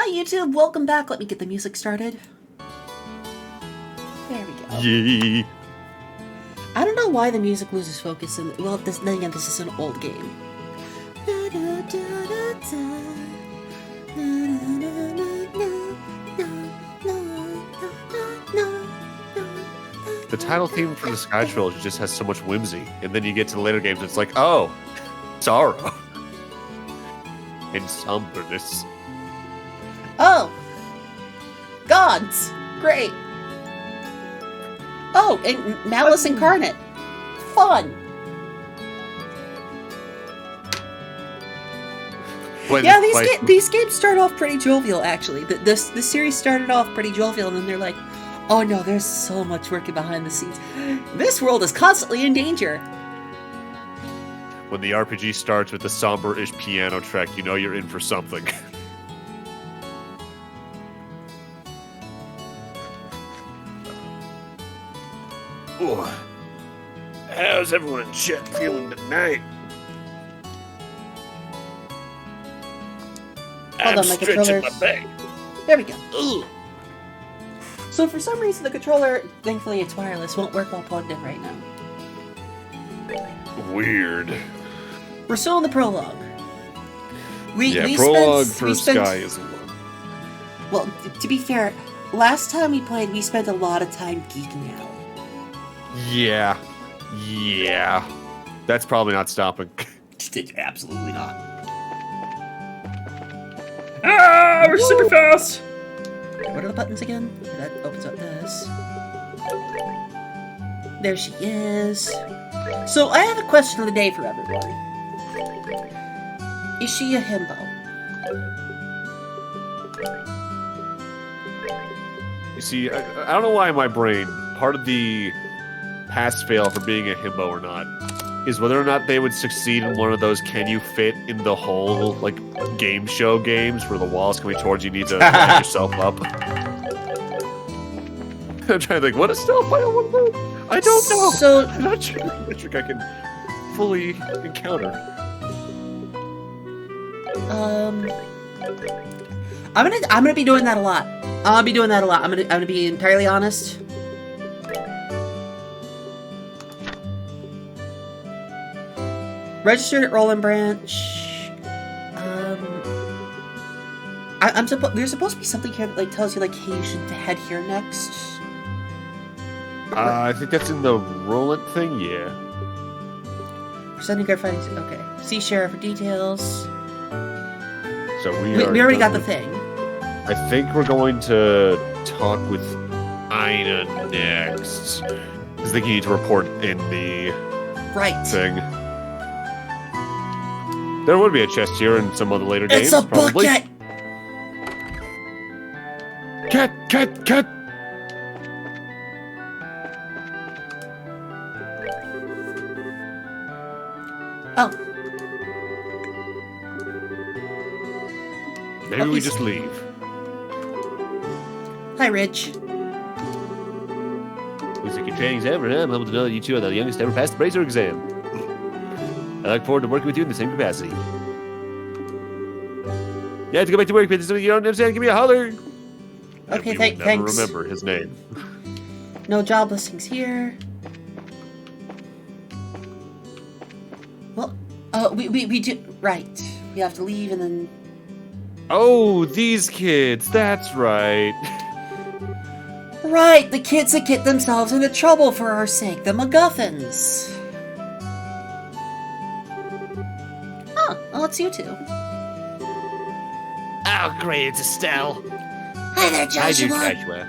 Hi YouTube, welcome back. Let me get the music started. There we go. Yee. I don't know why the music loses focus and well then again this is an old game. The title theme for the Sky Trilogy just has so much whimsy, and then you get to the later games, and it's like, oh, sorrow and somberness. Oh! Gods! Great! Oh, and Malice Incarnate! Fun! Yeah, these games start off pretty jovial, actually. The series started off pretty jovial, and then they're like, oh no, there's so much working behind the scenes. This world is constantly in danger. When the RPG starts with the somber-ish piano track, you know you're in for something. Ooh. How's everyone in chat feeling tonight? Hold on, my controller. My back. There we go. Ugh. So for some reason, the controller, thankfully it's wireless, won't work while plugged in right now. Weird. We're still in the prologue. Prologue for Sky is a lot. Well, to be fair, last time we played, we spent a lot of time geeking out. Yeah. That's probably not stopping. Absolutely not. Ah, we're super fast! What are the buttons again? That opens up this. There she is. So I have a question of the day for everyone. Is she a himbo? You see, I don't know why in my brain, part of the pass-fail for being a himbo or not is whether or not they would succeed in one of those can you fit in the hole, like, game show games where the wall's coming towards you, you need to lift yourself up. I'm trying to think, what is stealth by one of those? I don't know. So, I'm not sure which trick I can fully encounter. I'm gonna be doing that a lot. I'll be doing that a lot. I'm gonna be entirely honest. Registered at Roland Branch. There's supposed to be something here that like tells you like, hey, you should head here next. I think that's in the Roland thing, yeah. Presenting guard findings. Okay. See sheriff for details. So we already got the thing. I think we're going to talk with Ina next. I think you need to report in the thing. There would be a chest here in some of the later games. It's a probably. bucket! Cat! Oh. Maybe we just leave. Hi, Rich. Looks like your training's over, huh? I'm able to know that you two are the youngest to ever pass the Bracer exam. I look forward to working with you in the same capacity. You have to go back to work, but there's something you don't understand. Give me a holler. Okay, thanks. thanks. Remember his name. No job listings here. Well, we do right. We have to leave and then. Oh, these kids. That's right. Right, the kids that get themselves into trouble for our sake, the MacGuffins. Oh, well, it's you two. Oh, great, it's Estelle. Hi there, Joshua. Hi, Joshua.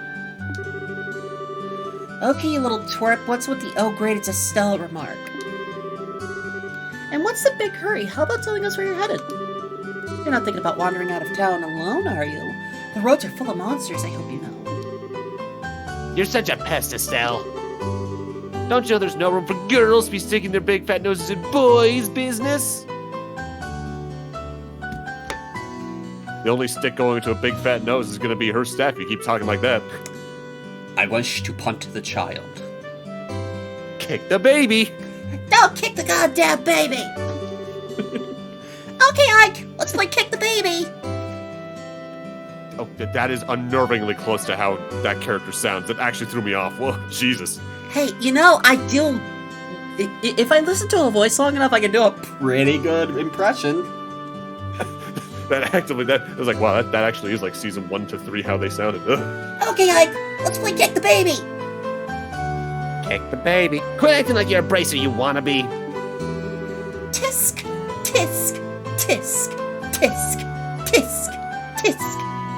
Okay, you little twerp, what's with the oh great, it's Estelle remark? And what's the big hurry? How about telling us where you're headed? You're not thinking about wandering out of town alone, are you? The roads are full of monsters, I hope you know. You're such a pest, Estelle. Don't you know there's no room for girls to be sticking their big fat noses in boys' business? The only stick going to a big fat nose is going to be her staff. You keep talking like that. I wish to punt the child. Kick the baby. Don't kick the goddamn baby! Okay, Ike, let's play kick the baby! Oh, that is unnervingly close to how that character sounds. It actually threw me off. Whoa, Jesus. Hey, I do. If I listen to a voice long enough, I can do a pretty good impression. That was like, wow, that actually is like season 1 to 3 how they sounded. Ugh. Okay, Ike, let's play Kick the Baby. Kick the baby. Quit acting like you're a bracer, you wannabe. Tisk, tisk, tisk, tisk, tisk, tisk,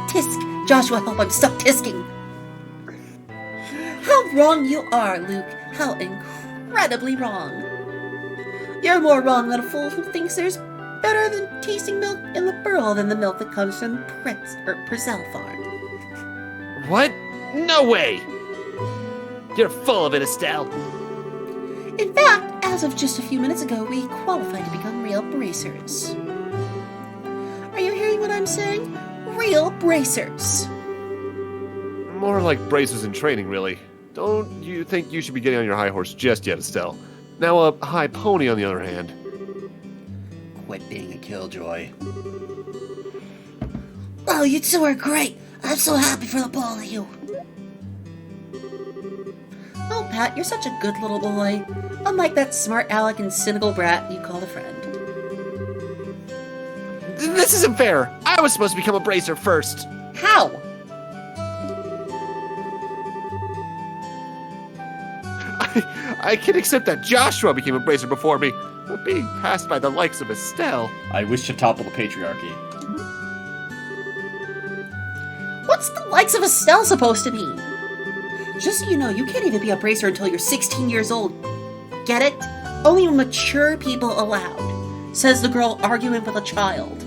tisk. Joshua, help, I'm stuck tisking. How wrong you are, Luke. How incredibly wrong. You're more wrong than a fool who thinks there's better than tasting milk in the burl than the milk that comes from Purcell Farm. What? No way! You're full of it, Estelle. In fact, as of just a few minutes ago, we qualified to become real bracers. Are you hearing what I'm saying? Real bracers. More like braces in training, really. Don't you think you should be getting on your high horse just yet, Estelle? Now a high pony, on the other hand. Quit being a killjoy. Oh, you two are great. I'm so happy for the both of you. Oh, Pat, you're such a good little boy. Unlike that smart aleck and cynical brat you call a friend. This isn't fair. I was supposed to become a bracer first. How? I can accept that Joshua became a bracer before me, but being passed by the likes of Estelle... I wish to topple the patriarchy. What's the likes of Estelle supposed to mean? Just so you know, you can't even be a bracer until you're 16 years old. Get it? Only mature people allowed, says the girl arguing with a child.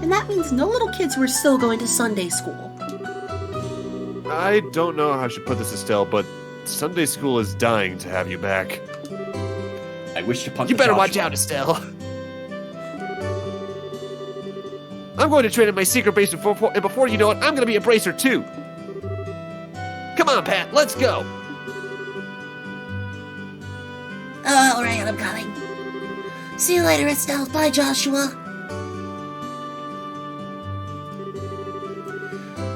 And that means no little kids who are still going to Sunday school. I don't know how I should put this, Estelle, but Sunday school is dying to have you back. I wish to punch You better Joshua. watch out, Estelle. I'm going to train in my secret base and before you know it, I'm going to be a bracer too. Come on, Pat, let's go. Oh, all right, I'm coming. See you later, Estelle. Bye, Joshua.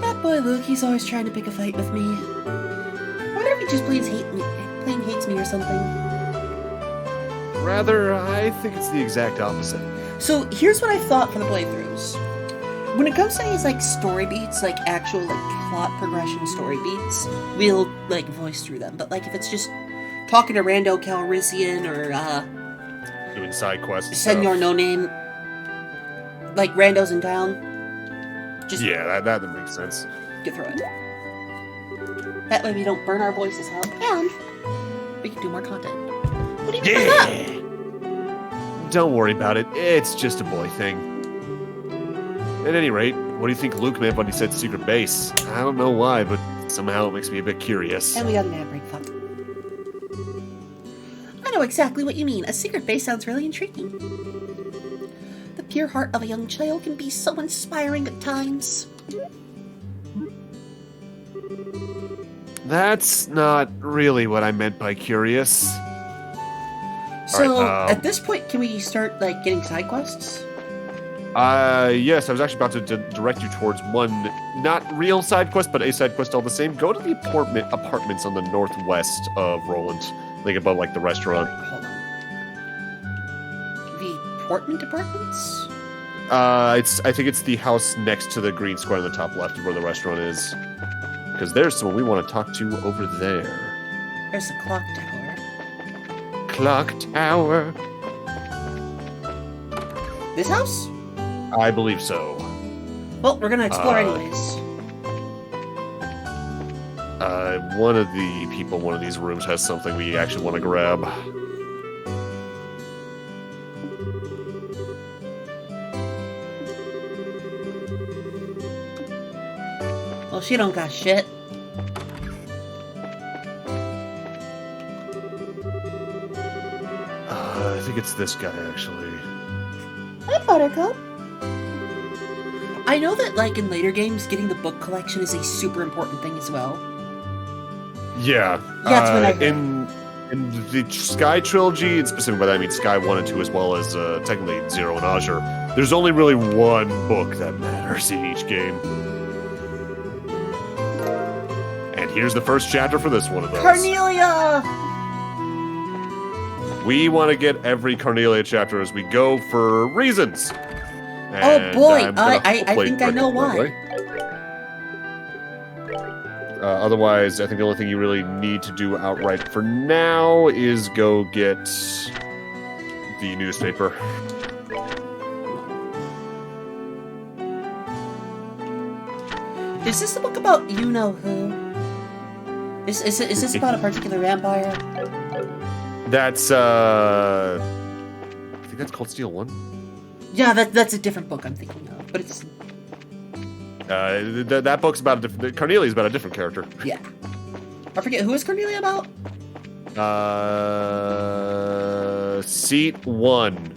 That boy Luke, he's always trying to pick a fight with me. I wonder if he just plain hates me or something. Rather, I think it's the exact opposite. So here's what I thought for the playthroughs. When it comes to these like story beats, like actual like plot progression story beats, we'll like voice through them. But like if it's just talking to Rando Calrissian or Doing side quests. Senor No Name, like Rando's in town, just Yeah, that makes sense. get through it. That way we don't burn our voices out and we can do more content. What do you mean by that? Don't worry about it. It's just a boy thing. At any rate, what do you think Luke meant when he said secret base? I don't know why, but somehow it makes me a bit curious. And we got an ad break, fuck. I know exactly what you mean. A secret base sounds really intriguing. The pure heart of a young child can be so inspiring at times. That's not really what I meant by curious. So, Alright, at this point, can we start, like, getting side quests? Yes, I was actually about to direct you towards one, not real side quest, but a side quest all the same. Go to the apartments on the northwest of Roland. Think about, like, the restaurant. Hold on. The apartments? I think it's the house next to the green square on the top left of where the restaurant is. Because there's someone we want to talk to over there. There's the clock tower. Clock tower. This house? I believe so. Well, we're gonna explore anyways. One of the people in one of these rooms has something we actually want to grab. Well, she don't got shit. I think it's this guy, actually. Hi, Buttercup. I know that, like, in later games, getting the book collection is a super important thing as well. Yeah. That's what I heard. In the Sky trilogy, and specifically by that I mean Sky 1 and 2, as well as technically 0 and Azure, There's only really one book that matters in each game. And here's the first chapter for this one of those. Cornelia! We want to get every Cornelia chapter as we go for reasons. Oh And boy, I'm gonna I hopefully think I know predict that why. way. Otherwise, I think the only thing you really need to do outright for now is go get the newspaper. Is this a book about you-know-who? Is this about a particular vampire? That's, I think that's called Steel 1. Yeah, that's a different book I'm thinking of, but it's... That book's about a different... Cornelia's about a different character. Yeah. I forget, who is Cornelia about? Seat 1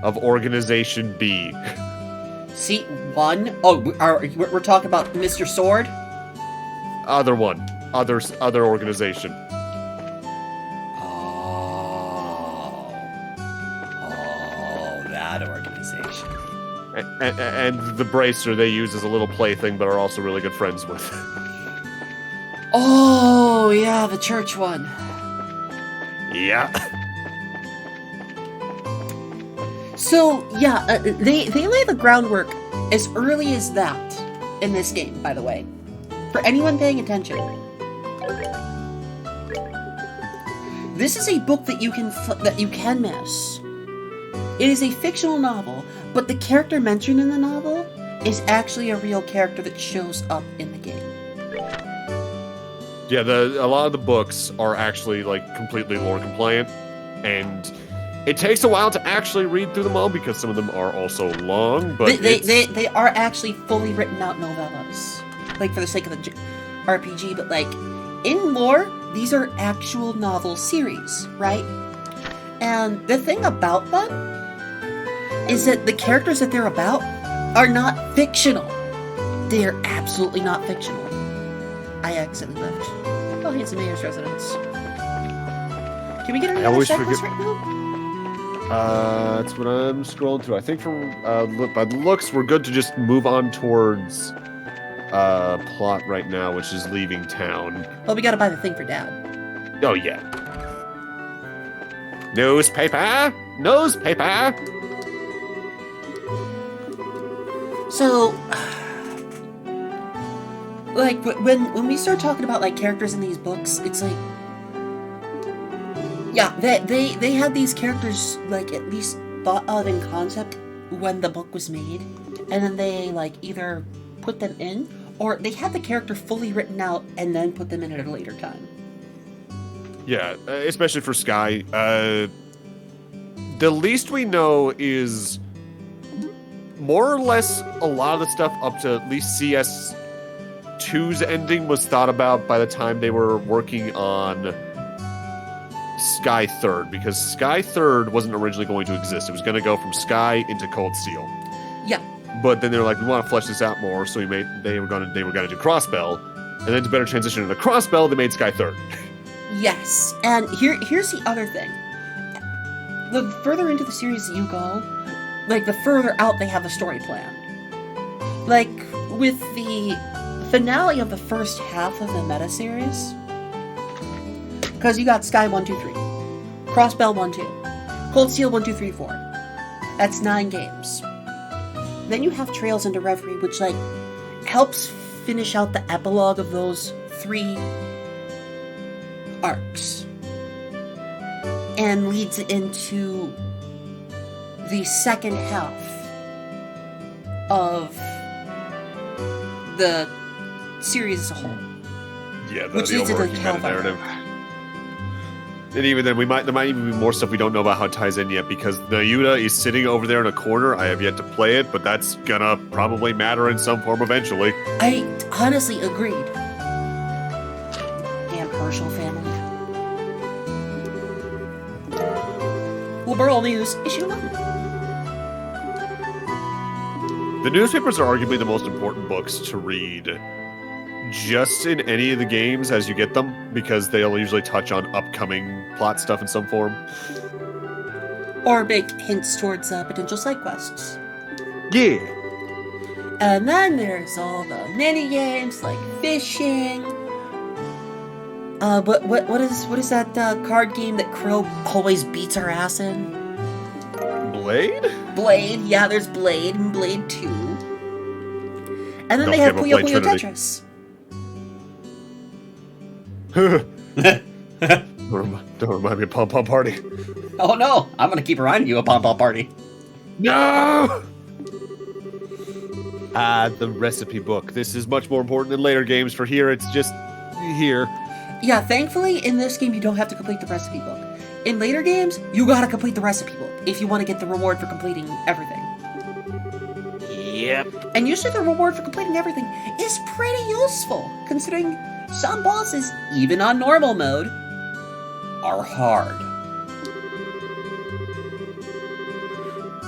of Organization B. Seat 1? Oh, we're talking about Mr. Sword? Other one. Other organization. Oh, that organization. And the bracer they use as a little plaything, but are also really good friends with. Oh, yeah, the church one. Yeah. So, yeah, they lay the groundwork as early as that in this game, by the way. For anyone paying attention. This is a book that you can miss. It is a fictional novel, but the character mentioned in the novel is actually a real character that shows up in the game. Yeah, a lot of the books are actually like completely lore compliant, and it takes a while to actually read through them all because some of them are also long. But they are actually fully written out novellas, like for the sake of the RPG. But like in lore, these are actual novel series, right? And the thing about them is that the characters that they're about are not fictional. They are absolutely not fictional. I accidentally left. Oh, hey, it's the mayor's residence. Can we get any other checklists right now? That's what I'm scrolling through. I think by the looks, we're good to just move on towards plot right now, which is leaving town. Well, we gotta buy the thing for Dad. Oh, yeah. Newspaper! Newspaper! So, like, when we start talking about, like, characters in these books, it's like, yeah, they had these characters, like, at least thought of in concept when the book was made, and then they, like, either put them in, or they had the character fully written out and then put them in at a later time. Yeah, especially for Sky. The least we know is more or less a lot of the stuff up to at least CS2's ending was thought about by the time they were working on Sky Third, because Sky Third wasn't originally going to exist. It was going to go from Sky into Cold Steel. Yeah. But then they were like, we want to flesh this out more, so they were going to do Crossbell, and then to better transition into Crossbell, they made Sky Third. Yes, and here's the other thing. The further into the series you go, like, the further out they have the story plan. Like, with the finale of the first half of the meta-series, because you got Sky 1, 2, 3, Crossbell 1, 2, Cold Steel 1, 2, 3, 4. That's 9 games. Then you have Trails into Reverie, which, like, helps finish out the epilogue of those 3 arcs. And leads into the second half of the series as a whole. Yeah, which leads into the narrative. And even then, there might even be more stuff we don't know about how it ties in yet, because Nayuda is sitting over there in a corner. I have yet to play it, but that's gonna probably matter in some form eventually. I honestly agreed. Damn Herschel family. Liberal News, issue 11. The newspapers are arguably the most important books to read just in any of the games as you get them, because they'll usually touch on upcoming plot stuff in some form. or make hints towards potential side quests. Yeah. And then there's all the mini games like fishing. What is that card game that Crow always beats our ass in? Blade? Blade, yeah, there's Blade and Blade 2. And then Don't they have forget Puyo about Puyo Blade Tetris. Don't remind me of Pom Pom Party. Oh no, I'm gonna keep reminding you of Pom Pom Party. No! The recipe book. This is much more important than later games. For here, it's just here. Yeah, thankfully, in this game, you don't have to complete the recipe book. In later games, you gotta complete the recipe book if you want to get the reward for completing everything. Yep. And usually the reward for completing everything is pretty useful, considering some bosses, even on normal mode, are hard.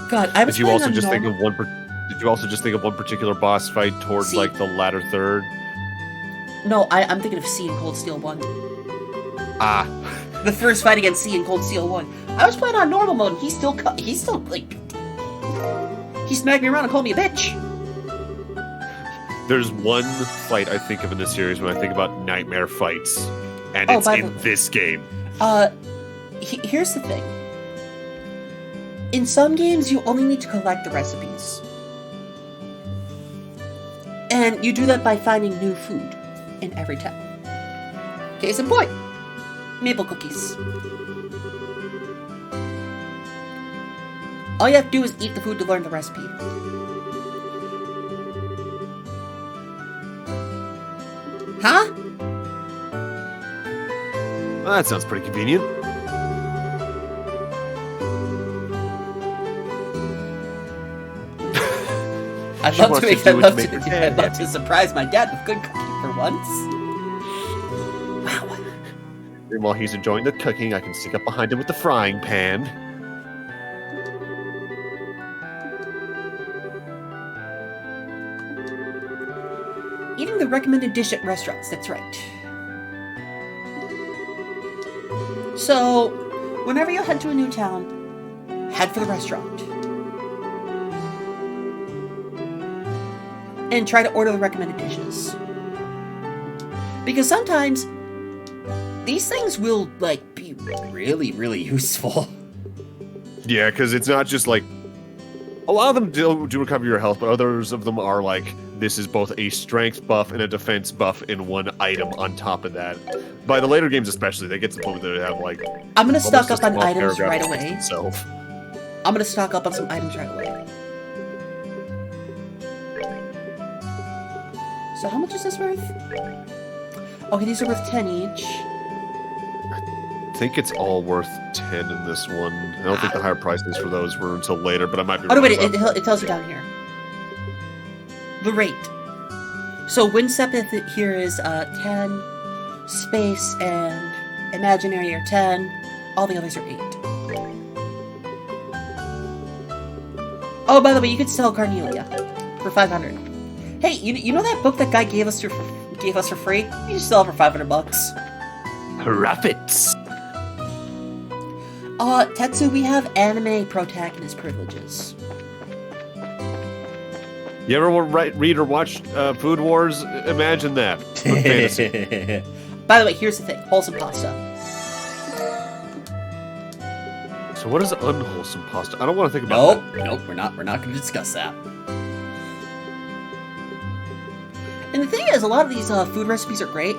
God, I was Did you playing also on just think normal- of one? Did you also just think of one particular boss fight towards See- like the latter third? No, I'm thinking of C in Cold Steel 1. Ah. The first fight against C in Cold Steel 1. I was playing on normal mode, and he's still, like... He smacked me around and called me a bitch. There's one fight I think of in this series when I think about nightmare fights, and Oh, it's by in the- this game. Here's the thing. In some games, you only need to collect the recipes. And you do that by finding new food in every town. Case in point, maple cookies. All you have to do is eat the food to learn the recipe. Huh? Well, that sounds pretty convenient. I'd She love wants to, to do it to make her I'd dad love to surprise my dad with good cooking for once. Wow. And while he's enjoying the cooking, I can sneak up behind him with the frying pan. Eating the recommended dish at restaurants, that's right. So, whenever you head to a new town, head for the restaurant. And try to order the recommended dishes. Because sometimes, these things will, like, be really, really useful. Yeah, because it's not just like... A lot of them do recover your health, but others of them are like, this is both a strength buff and a defense buff in one item on top of that. By the later games especially, they get to the point where they have like... I'm gonna stock almost up a on small items paragraph right text away. itself. I'm gonna stock up on some items right away. So how much is this worth? Okay, these are worth 10 each. I think it's all worth 10 in this one. I don't think the higher prices for those were until later, but I might be Oh, no, wrong wait, about it tells you down here. The rate. So Winsepith here is 10, Space and Imaginary are 10, all the others are 8. Oh, by the way, you could sell Carnelia for 500. Hey, you know that book that guy gave us for free? You just sell it for 500 bucks. Profits! Tetsu, we have anime protagonist privileges. You ever read or watch Food Wars? Imagine that. Good fantasy. By the way, here's the thing. Wholesome pasta. So what is unwholesome pasta? I don't want to think about Nope, we're not gonna discuss that. And the thing is, a lot of these food recipes are great.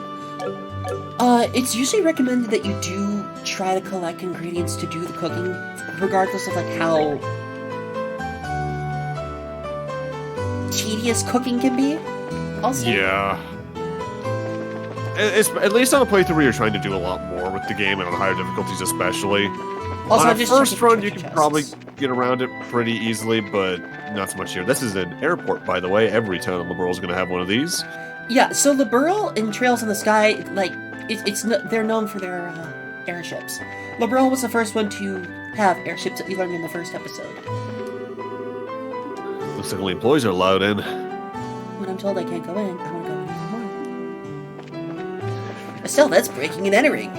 It's usually recommended that you do try to collect ingredients to do the cooking, regardless of like how tedious cooking can be. Also, Yeah. At least on a playthrough where you're trying to do a lot more with the game and on higher difficulties especially. Also, on I'm a just first checking run, treasure you can chests. probably get around it pretty easily, but not so much here. This is an airport, by the way. Every town in Liberal is going to have one of these. Yeah, so Liberal and Trails in the Sky, like, they're known for their airships. Liberal was the first one to have airships that we learned in the first episode. Looks like only employees are allowed in. When I'm told I can't go in, I want to go in even more. Estelle, that's breaking and entering.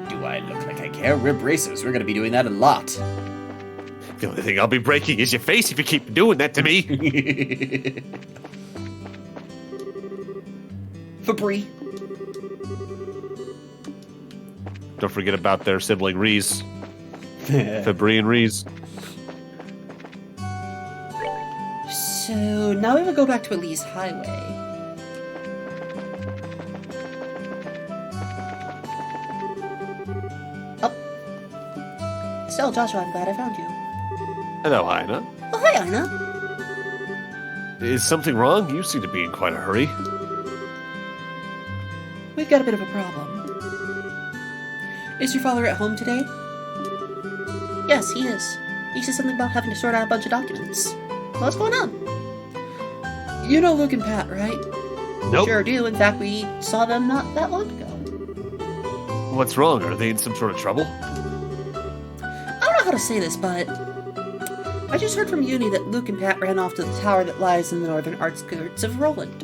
Do I look like I care? We're bracers. We're gonna be doing that a lot. The only thing I'll be breaking is your face if you keep doing that to me. Fabri. Don't forget about their sibling Reese. Fabri and Reese. So now we will go back to Elise Highway. Oh. Still, Joshua, I'm glad I found you. Hello, Ina. Oh, hi, Ina. Is something wrong? You seem to be in quite a hurry. We've got a bit of a problem. Is your father at home today? Yes, he is. He said something about having to sort out a bunch of documents. What's going on? You know Luke and Pat, right? Nope. Sure do. In fact, we saw them not that long ago. What's wrong? Are they in some sort of trouble? I don't know how to say this, but I just heard from Uni that Luke and Pat ran off to the tower that lies in the northern outskirts of Roland.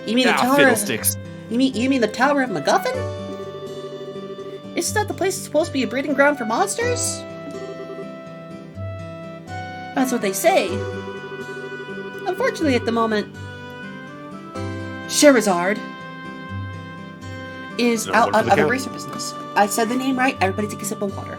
You mean the tower? Fiddlesticks. You mean the Tower of MacGuffin? Isn't that the place that's supposed to be a breeding ground for monsters? That's what they say. Unfortunately, at the moment, Sherazard is No out one for the of count. eraser business. I said the name right. Everybody take a sip of water.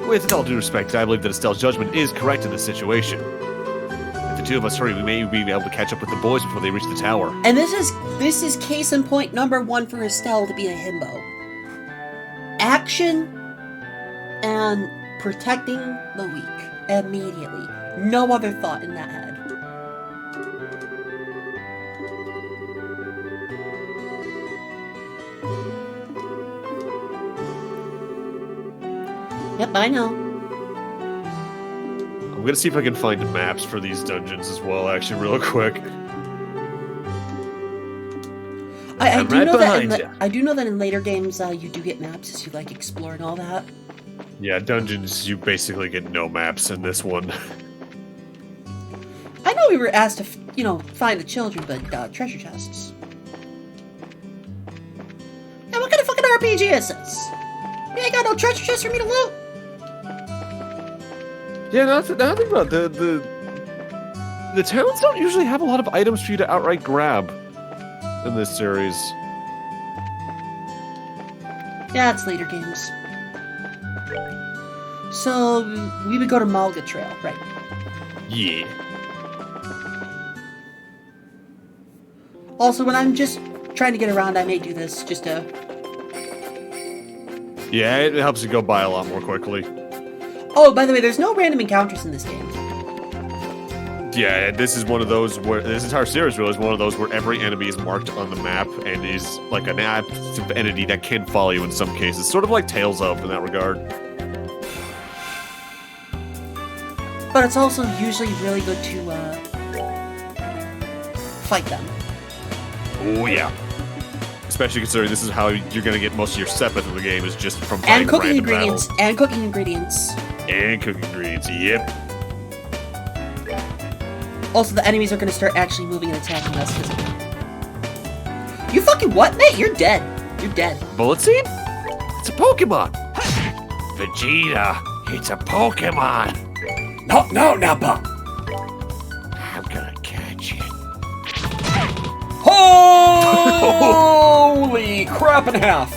With all due respect, I believe that Estelle's judgment is correct in this situation. If the two of us hurry, we may be able to catch up with the boys before they reach the tower. And this is case in point number one for Estelle to be a himbo. Action and protecting the weak immediately. No other thought in that head. Yep, I know. I'm gonna see if I can find maps for these dungeons as well, actually, real quick. I I'm do right know that behind ya. I do know that in later games you do get maps as you like explore and all that. Yeah, dungeons, you basically get no maps in this one. I know we were asked to, find the children, but treasure chests. Yeah, what kind of fucking RPG is this? You ain't got no treasure chests for me to loot. Yeah, now think about it, the towns don't usually have a lot of items for you to outright grab in this series. Yeah, it's later games. So we would go to Malga Trail, right? Yeah. Also, when I'm just trying to get around, I may do this just to. Yeah, it helps you go by a lot more quickly. Oh, by the way, there's no random encounters in this game. Yeah, this is one of those where this entire series really is one of those where every enemy is marked on the map and is like an active entity that can follow you in some cases. Sort of like Tales of in that regard. But it's also usually really good to fight them. Oh yeah. Especially considering this is how you're gonna get most of your sepith in the game is just from fighting And cooking random ingredients. battles. And cooking ingredients. And cooking ingredients, yep. Also, the enemies are going to start actually moving and attacking us physically. You fucking what, mate? You're dead. You're dead. Bullet seed? It's a Pokemon! Vegeta, it's a Pokemon! No, Nappa! I'm gonna catch it. Holy crap and a half!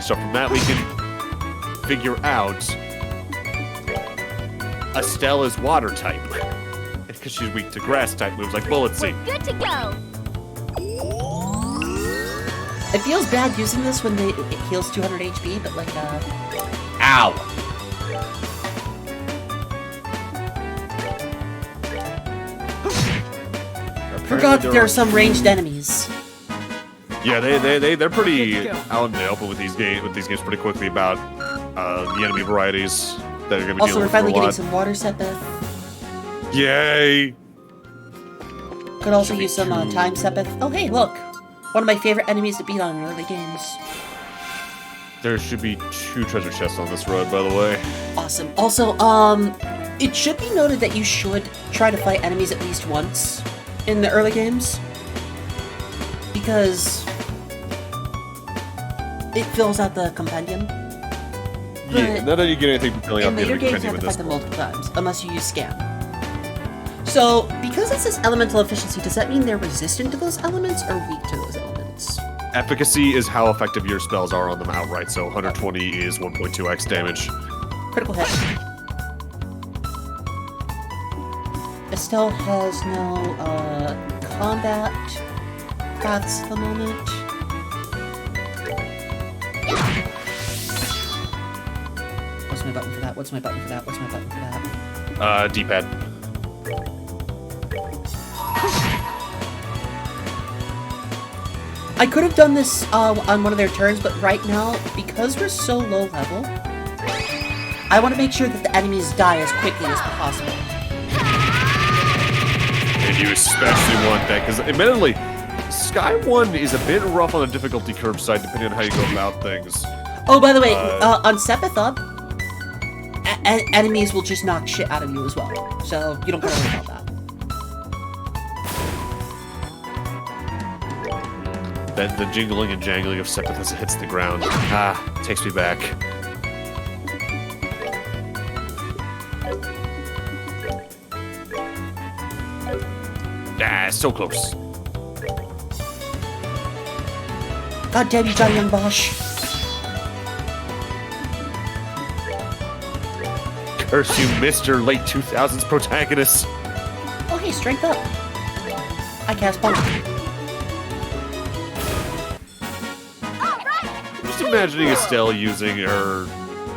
So from that we can figure out Estelle is water type. Because she's weak to grass type moves like Bullet Seed. Good to go. It feels bad using this when it heals 200 HP, but like, Ow! forgot that there are some ranged enemies. Yeah, they're pretty out in the open with these games pretty quickly about the enemy varieties that are gonna be Also, dealing we're with finally a getting lot. some water sepith. Yay! Could also Should be use some two. time sepith. Oh, hey, look! One of my favorite enemies to beat on in early games. There should be 2 treasure chests on this road, by the way. Awesome. Also, it should be noted that you should try to fight enemies at least once in the early games because it fills out the compendium. Yeah, not that you get anything from filling out In the later games, you compendium have to with fight this. them multiple times, unless you use Scan. So, because it says elemental efficiency, does that mean they're resistant to those elements or weak to those elements? Efficacy is how effective your spells are on them outright, so 120 is 1.2x damage. Critical hit. Estelle has no combat crafts at the moment. What's my button for that? What's my button for that? What's my button for that? D-pad. I could have done this on one of their turns, but right now, because we're so low level, I want to make sure that the enemies die as quickly as possible. And you especially want that, because admittedly, Sky 1 is a bit rough on the difficulty curve side, depending on how you go about things. Oh, by the way, on Sephiroth, enemies will just knock shit out of you as well, so you don't gotta worry about that. Then the jingling and jangling of Sepith as it hits the ground. Takes me back. So close. God damn you, Johnny Young Bosch. Curse you, Mr. Late 2000s protagonist. Oh, hey, strength up. I cast Punk. Just imagining Estelle using her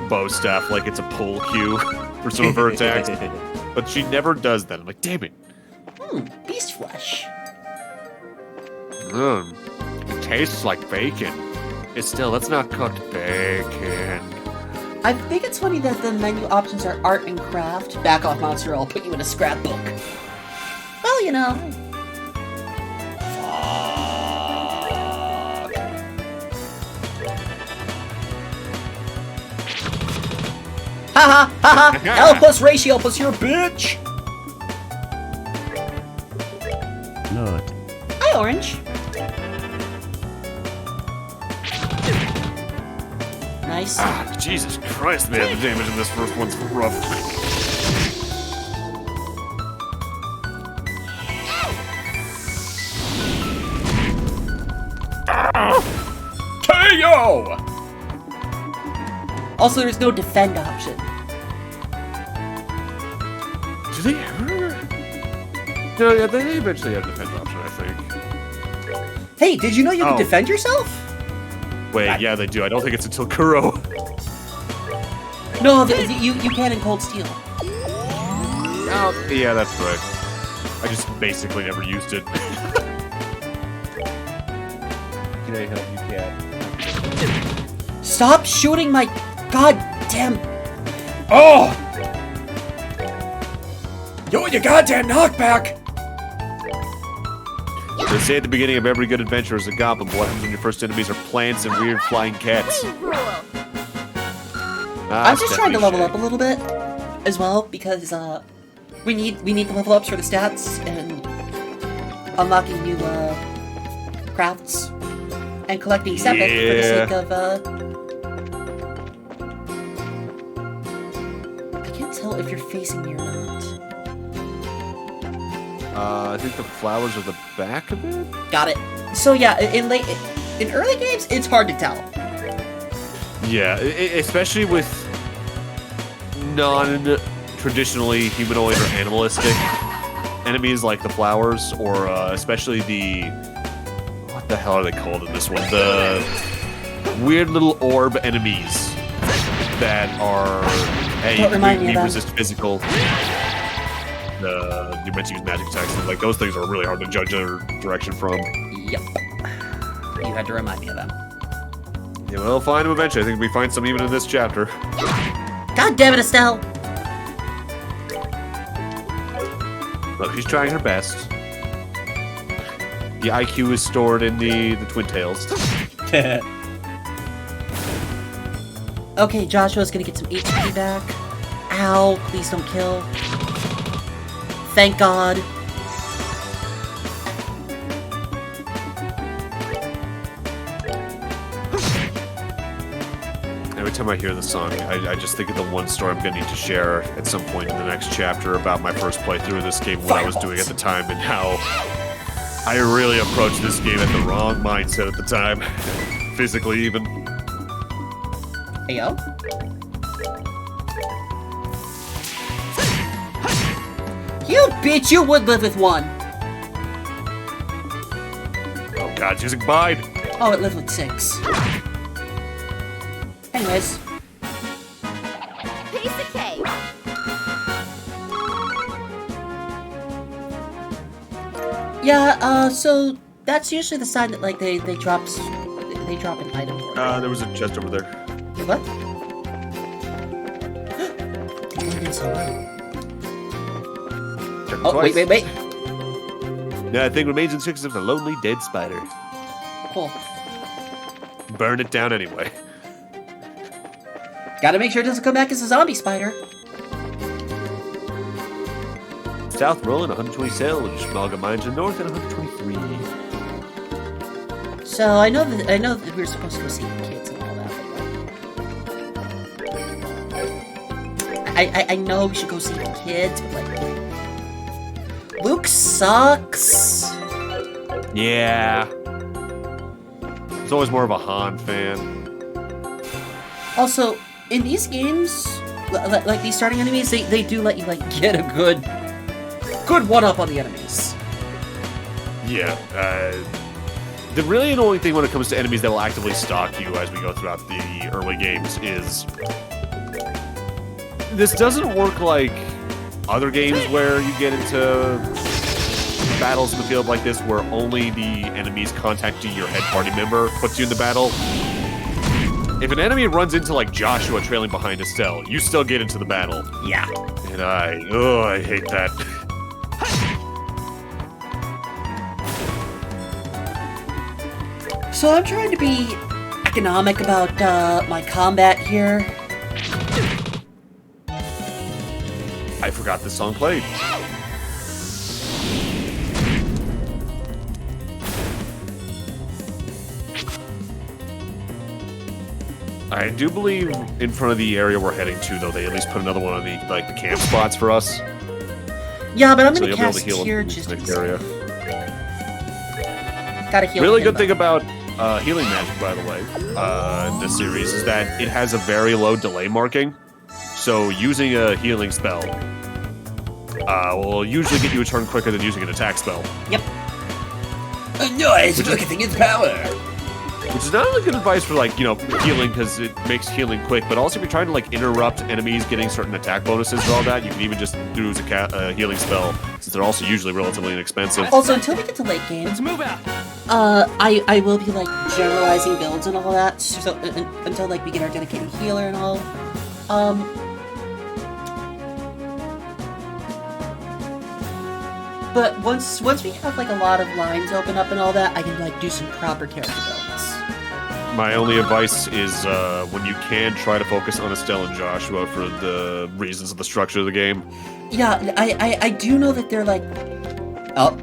bow staff like it's a pull cue for some of her attacks, but she never does that. I'm like, damn it. Beast flesh. It tastes like bacon. Estelle, that's not cooked bacon. I think it's funny that the menu options are art and craft. Back off, monster, I'll put you in a scrapbook. Well, you know. Ha ha! L plus ratio plus your bitch! Blood. Hi, Orange. Nice. Jesus Christ, man, the damage in this first one's rough. KO! Also, there's no defend option. Do they ever? No, yeah, they eventually have a defense option, I think. Hey, did you know you can defend yourself? Wait, yeah, they do. I don't think it's until Kuro. No, you can in Cold Steel. Oh, yeah, that's right. I just basically never used it. Can I help you, cat? Stop shooting my goddamn... Oh! Yo, you goddamn knockback! They say at the beginning of every good adventure is a goblin. What happens when your first enemies are plants and weird flying cats? I'm just trying to level up a little bit as well because we need the level ups for the stats and unlocking new crafts and collecting Sepith for the sake of I can't tell if you're facing me or not. I think the flowers are the back of it? Got it. So yeah, in early games, it's hard to tell. Yeah, especially with non-traditionally humanoid or animalistic enemies like the flowers, or especially the... What the hell are they called in this one? The weird little orb enemies that are... Hey, we resist physical... you're meant to use magic attacks, and like those things are really hard to judge their direction from. Yep. You had to remind me of them. Yeah, we'll find them eventually. I think we find some even in this chapter. God damn it, Estelle! Look, she's trying her best. The IQ is stored in the Twin Tails. Okay, Joshua's gonna get some HP back. Ow, please don't kill. Thank God. Every time I hear the song, I just think of the one story I'm going to need to share at some point in the next chapter about my first playthrough of this game, what I was doing at the time, and how I really approached this game at the wrong mindset at the time. Physically, even. Hey, yo. You bitch, you would live with one. Oh god, it's using Bide. Oh, it lived with 6. Anyways. Piece of cake. Yeah, so that's usually the sign that, like, they drop an item for you. There was a chest over there. What? Demon Solo. Check Oh, twice. wait. Nothing remains in 6 of the lonely dead spider. Cool. Burn it down anyway. Gotta make sure it doesn't come back as a zombie spider. South rolling 120 sage. Malga mines are north at 123. So I know that we were supposed to go see the kids and all that. But like, I know we should go see the kids, but like, Luke sucks. Yeah. I was always more of a Han fan. Also, in these games, like these starting enemies, they do let you like get a good one-up on the enemies. Yeah. The really annoying thing when it comes to enemies that will actively stalk you as we go throughout the early games is this doesn't work like other games where you get into battles in the field like this where only the enemies contacting your head party member puts you in the battle. If an enemy runs into like Joshua trailing behind Estelle, you still get into the battle. Yeah. And I hate that. So I'm trying to be economic about my combat here. I forgot this song played. I do believe in front of the area we're heading to, though, they at least put another one of the the camp spots for us. Yeah, but I'm So gonna you'll be able to cast heal here in just this to area. Gotta heal. Really him, good but- thing about healing magic, by the way, in this series is that it has a very low delay marking. So using a healing spell will usually get you a turn quicker than using an attack spell. Yep. Nice, look at its power. Which is not only good advice for, like, healing, because it makes healing quick, but also if you're trying to, like, interrupt enemies getting certain attack bonuses and all that, you can even just do a healing spell, since they're also usually relatively inexpensive. Also, until we get to late game, Let's move out. I will be like generalizing builds and all that. So until like we get our dedicated healer and all. But once we have like a lot of lines open up and all that, I can like do some proper character builds. My only advice is, when you can, try to focus on Estelle and Joshua for the reasons of the structure of the game. Yeah, I do know that they're like up,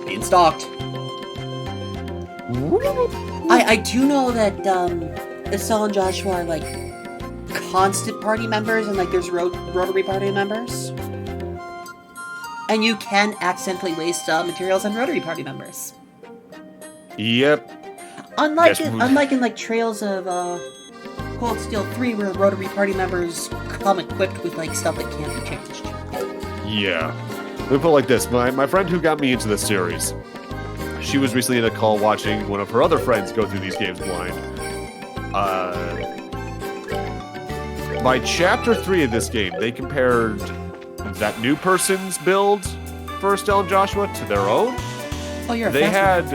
being stalked. I do know that Estelle and Joshua are like constant party members, and like there's rotary party members. And you can accidentally waste materials on rotary party members. Yep. Unlike Yes, unlike in like Trails of Cold Steel 3, where rotary party members come equipped with like stuff that can't be changed. Yeah. Let me put it like this. My friend who got me into this series, she was recently in a call watching one of her other friends go through these games blind. By chapter 3 of this game, they compared that new person's build for Estelle and Joshua to their own. Oh, you're a They fast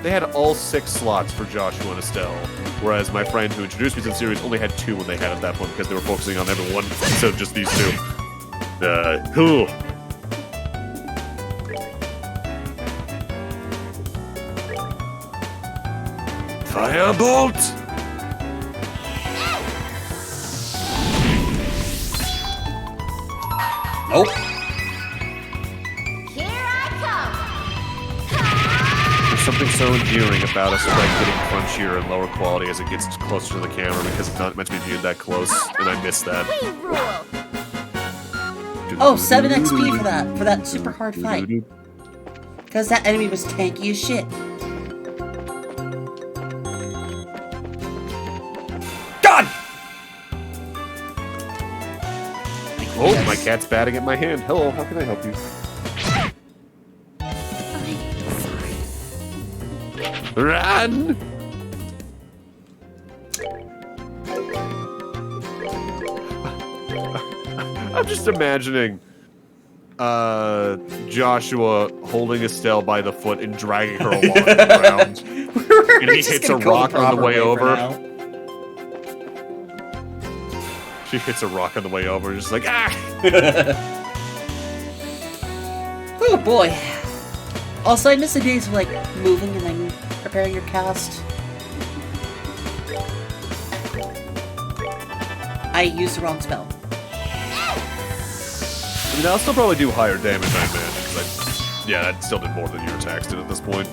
had all 6 slots for Joshua and Estelle, whereas my friend who introduced me to the series only had 2 when they had at that point because they were focusing on everyone instead of just these 2. Cool. Firebolt! Nope. Here I come. something so endearing about a sprite getting crunchier and lower quality as it gets closer to the camera because it's not meant to be viewed that close, and I miss that. Oh, 7 XP for that super hard fight. Because that enemy was tanky as shit. God! Oh, my cat's batting at my hand. Hello, how can I help you? Run! I'm just imagining Joshua holding Estelle by the foot and dragging her along the ground. And he hits a rock on the way over. She hits a rock on the way over, just like, ah! Oh boy. Also, I miss the days of, like, moving and then preparing your cast. I used the wrong spell. I mean, I'll still probably do higher damage, I imagine. 'Cause yeah, that still did more than your attacks did at this point.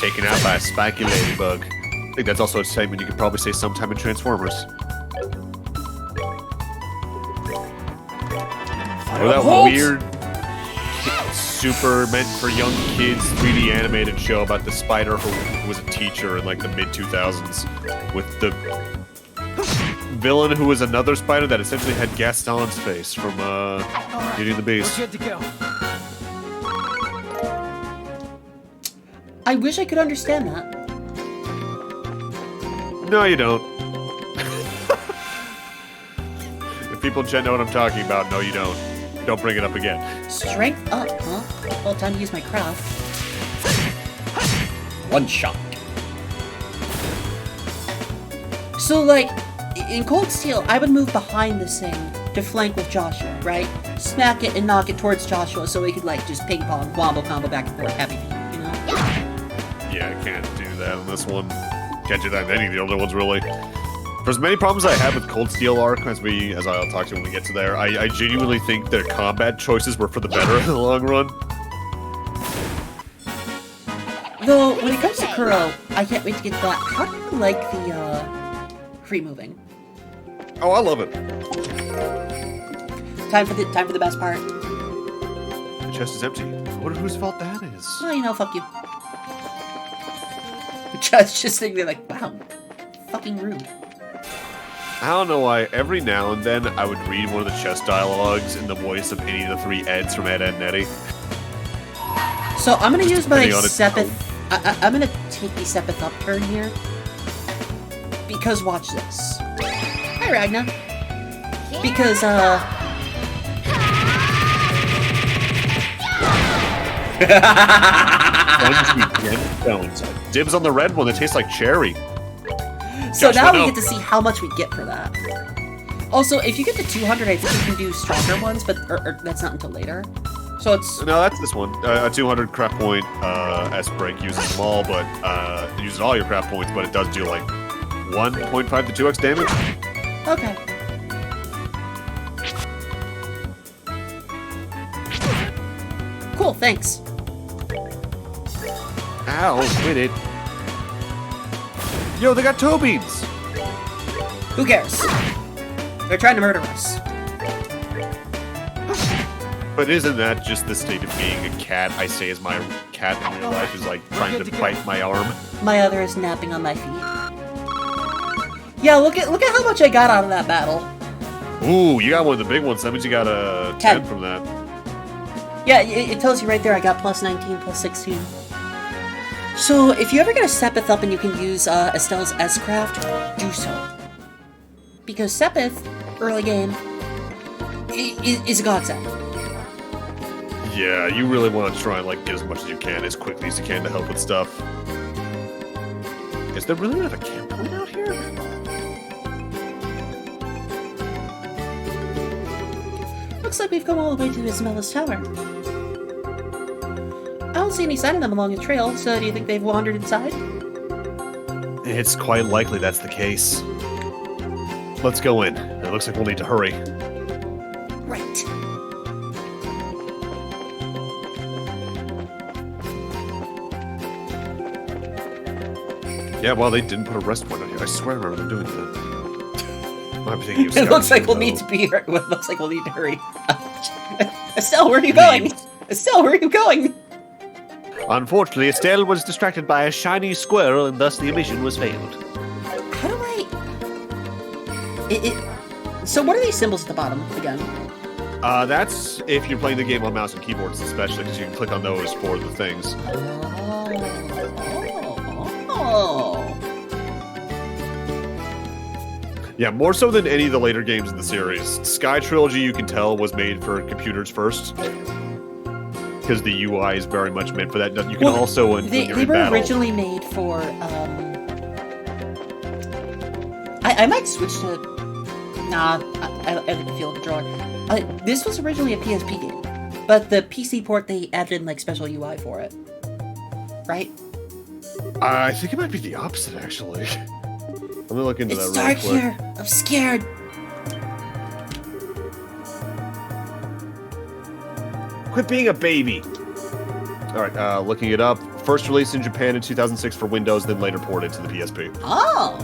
Taken out by a spiky ladybug. I think that's also a statement you could probably say sometime in Transformers. Or that weird, super meant for young kids 3D animated show about the spider who was a teacher in like the mid-2000s with the villain who was another spider that essentially had Gaston's face from Beauty and the Beast. We're good to go. I wish I could understand that. No, you don't. If people in chat know what I'm talking about, no, you don't. Don't bring it up again. Strength up, huh? Well, time to use my craft. One shot. So, like, in Cold Steel, I would move behind this thing to flank with Joshua, right? Smack it and knock it towards Joshua so we could, like, just ping-pong, wombo combo back and forth, happy feet, you know? Yeah, I can't do that in this one. Can't do that in any of the other ones, really. For as many problems I have with Cold Steel Arc, as I'll talk to when we get to there, I genuinely think their combat choices were for the better in the long run. Though, when it comes to Kuro, I can't wait to get to that. How do you like the, free moving? Oh, I love it. Time for the best part. The chest is empty. I wonder whose fault that is. Oh, you know, fuck you. The judge just sitting there like, wow, fucking rude. I don't know why, every now and then I would read one of the chess dialogues in the voice of any of the three Eds from Ed, Edd, and Eddy. So I'm gonna use my depending on its Sepith. I'm gonna take the Sepith up turn here. Because watch this. Hi, Ragna. Because, Dibs on the red one that tastes like cherry. so Joshua, now we no. get to see how much we get for that. Also, if you get to 200, I think you can do stronger ones, but or that's not until later. So it's No, that's this one. A 200 craft point S-Break uses them all, but it uses all your craft points, but it does do like 1.5 to 2x damage. okay. Cool, thanks. Ow, quit it. Yo, they got toe beans! Who cares? They're trying to murder us. But isn't that just the state of being a cat? I say as my cat in real life is like trying to bite my arm. My other is napping on my feet. Yeah, look at how much I got out of that battle. Ooh, you got one of the big ones. That means you got a 10 from that. Yeah, it tells you right there I got plus 19, plus 16. So, if you ever get a Sepith up and you can use Estelle's S-Craft, do so. Because Sepith, early game, is a godsend. Yeah, you really want to try and like get as much as you can, as quickly as you can to help with stuff. Is there really not a camp point out here? Looks like we've come all the way to Ismella's tower. I don't see any sign of them along the trail, so do you think they've wandered inside? It's quite likely that's the case. Let's go in. It looks like we'll need to hurry. Right. Yeah, well, they didn't put a rest point on here. I swear I remember them doing that. I'm thinking of It looks like we'll though. need to be. It looks like we'll need to hurry. Estelle, where are you going? Estelle, where are you going? Unfortunately, Estelle was distracted by a shiny squirrel, and thus the mission was failed. How do I? So what are these symbols at the bottom again? That's if you're playing the game on mouse and keyboards, especially, because you can click on those for the things. Oh. Yeah, more so than any of the later games in the series. Sky Trilogy, you can tell, was made for computers first. Because the UI is very much meant for that. You can also, when They you're in were battle... originally made for, I might switch to... Nah, I feel the controller. This was originally a PSP game. But the PC port, they added in, like, special UI for it. Right? I think it might be the opposite, actually. Let me look into It's that real dark quick. here. I'm scared. Quit being a baby! Alright, looking it up. First released in Japan in 2006 for Windows, then later ported to the PSP. Oh.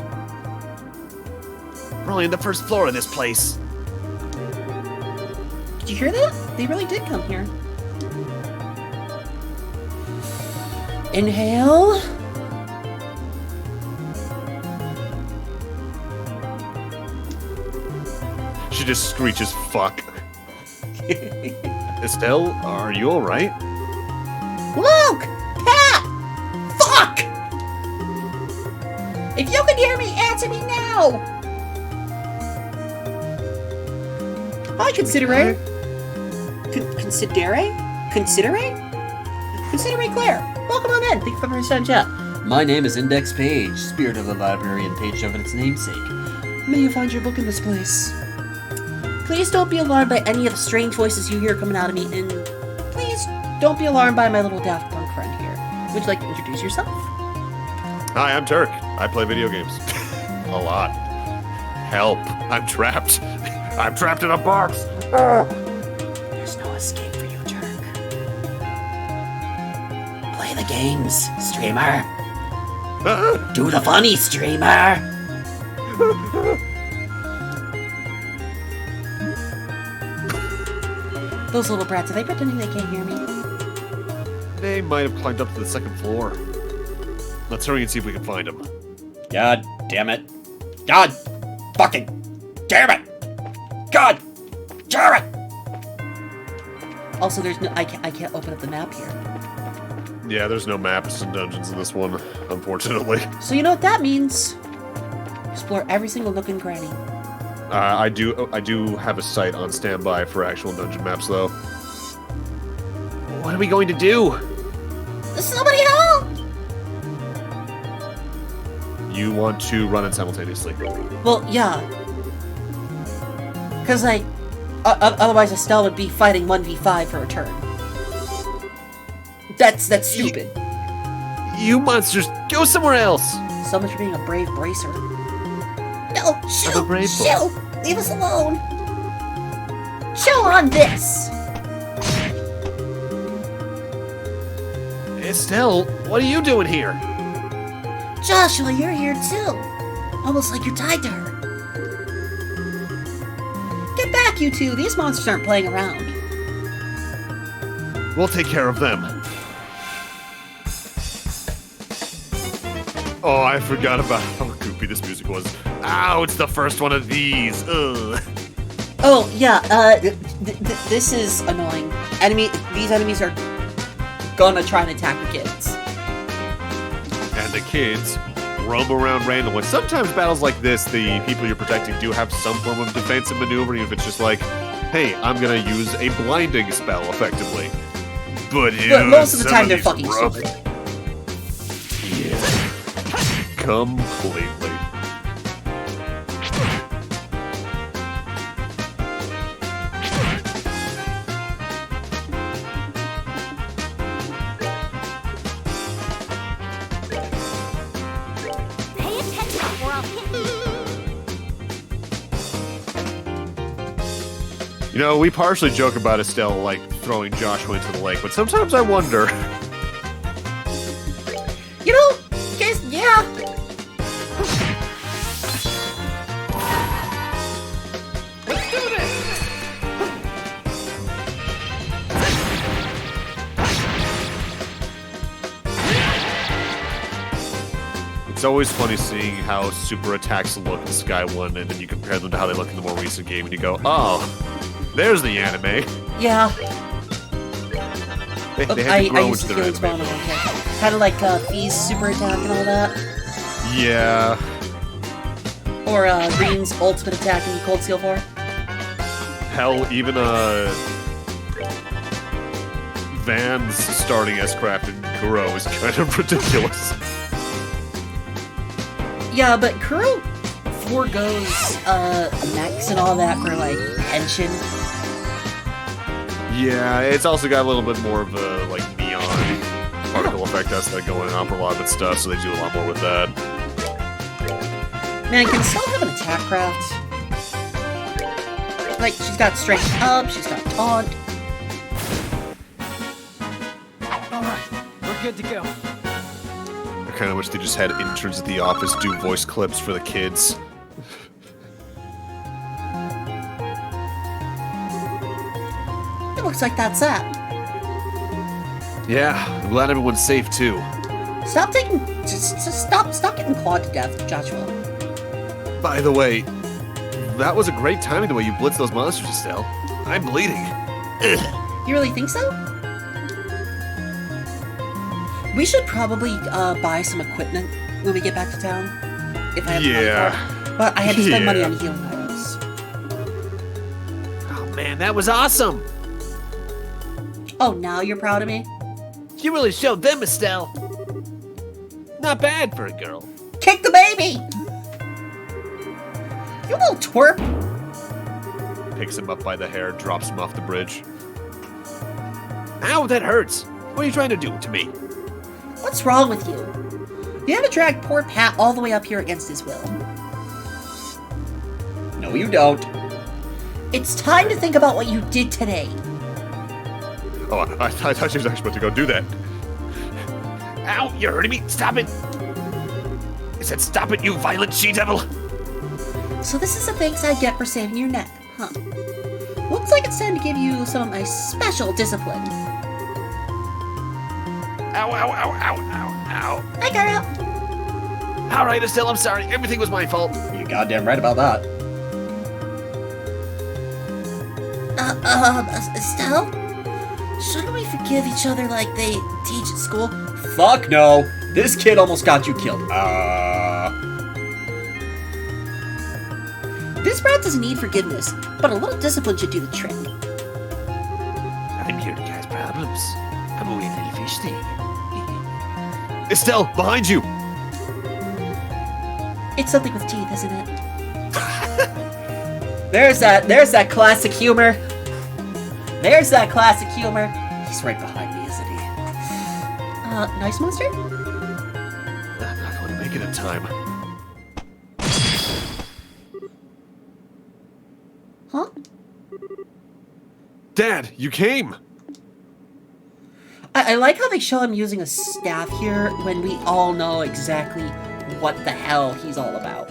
We're only on the first floor of this place. Did you hear that? They really did come here. Inhale. She just screeches fuck. Estelle, are you alright? Luke! Pat! Fuck! If you can hear me, answer me now! Hi, Considere. Considere Claire. Welcome on in. Thank you for the time chat. My name is Index Page, spirit of the library and page of its namesake. May you find your book in this place. Please don't be alarmed by any of the strange voices you hear coming out of me, and please don't be alarmed by my little Daft Punk friend here. Would you like to introduce yourself? Hi, I'm Turk. I play video games. A lot. Help. I'm trapped. I'm trapped in a box. There's no escape for you, Turk. Play the games, streamer. Do the funny, streamer. Those little brats, are they pretending they can't hear me? They might have climbed up to the second floor. Let's hurry and see if we can find them. God damn it. God fucking damn it. God damn it. Also, there's no, I can't open up the map here. Yeah, there's no maps and dungeons in this one, unfortunately. So you know what that means? Explore every single nook and cranny. I do have a site on standby for actual dungeon maps, though. What are we going to do? Is somebody help? You want to run it simultaneously. Well, yeah. Because, like, otherwise Estelle would be fighting 1v5 for a turn. That's stupid. You monsters, go somewhere else! So much for being a brave bracer. No, I'm a brave boy. chill! Leave us alone! Chill on this! Estelle, what are you doing here? Joshua, you're here too. Almost like you're tied to her. Get back, you two. These monsters aren't playing around. We'll take care of them. Oh, I forgot about how goofy this music was. Ow, it's the first one of these. Ugh. Oh, yeah, this is annoying. These enemies are gonna try and attack the kids. And the kids roam around randomly. Sometimes battles like this, the people you're protecting do have some form of defensive maneuvering if it's just like, hey, I'm gonna use a blinding spell effectively. But most of the some time they're these fucking rough- stupid. Completely. Pay attention or I'll hit you. You know, we partially joke about Estelle, like, throwing Joshua into the lake, but sometimes I wonder. You know, guys, yeah. Let's do this! It's always funny seeing how super attacks look in Sky 1, and then you compare them to how they look in the more recent game, and you go, oh, there's the anime. Yeah. They I had to grow used into to their feel anime. kind of like Fee's super attack and all that. Yeah. Or Green's ultimate attack in Cold Steel 4. Hell, even Van's starting S-Craft in Kuro is kind of ridiculous. Yeah, but Kuro foregoes mechs and all that for like pension. Yeah, it's also got a little bit more of a like neon particle effect that's like going on for a lot of its stuff, so they do a lot more with that. Man, can Estelle have an attack craft? Like, she's got strength up, she's got taunt. Alright, we're good to go. I kind of wish they just had interns at the office do voice clips for the kids. It looks like that's that. Yeah, I'm glad everyone's safe too. Stop taking... Just stop getting clawed to death, Joshua. By the way, that was a great timing the way you blitzed those monsters, Estelle. I'm bleeding. You really think so? We should probably buy some equipment when we get back to town. If I have money for it. But I had to spend money on healing items. Oh man, that was awesome! Oh, now you're proud of me? You really showed them, Estelle. Not bad for a girl. Kick the baby! You little twerp! Picks him up by the hair, drops him off the bridge. Ow, that hurts. What are you trying to do to me? What's wrong with you? You haven't dragged poor Pat all the way up here against his will. No, you don't. It's time to think about what you did today. Oh, I thought she was actually supposed to go do that. Ow, you're hurting me. Stop it. I said stop it, you violent she-devil. So this is the thanks I get for saving your neck, huh? Looks like it's time to give you some of my special discipline. Ow, ow, ow, ow, ow, ow. I got out. All right, Estelle, I'm sorry. Everything was my fault. You're goddamn right about that. Estelle? Shouldn't we forgive each other like they teach at school? Fuck no. This kid almost got you killed. This brat doesn't need forgiveness, but a little discipline should do the trick. I'm here to cause problems. I'm a wee little fish thing. Estelle, behind you! It's something with teeth, isn't it? There's that classic humor. There's that classic humor. He's right behind me, isn't he? Nice monster? I'm not going to make it in time. Huh? Dad, you came! I like how they show him using a staff here when we all know exactly what the hell he's all about.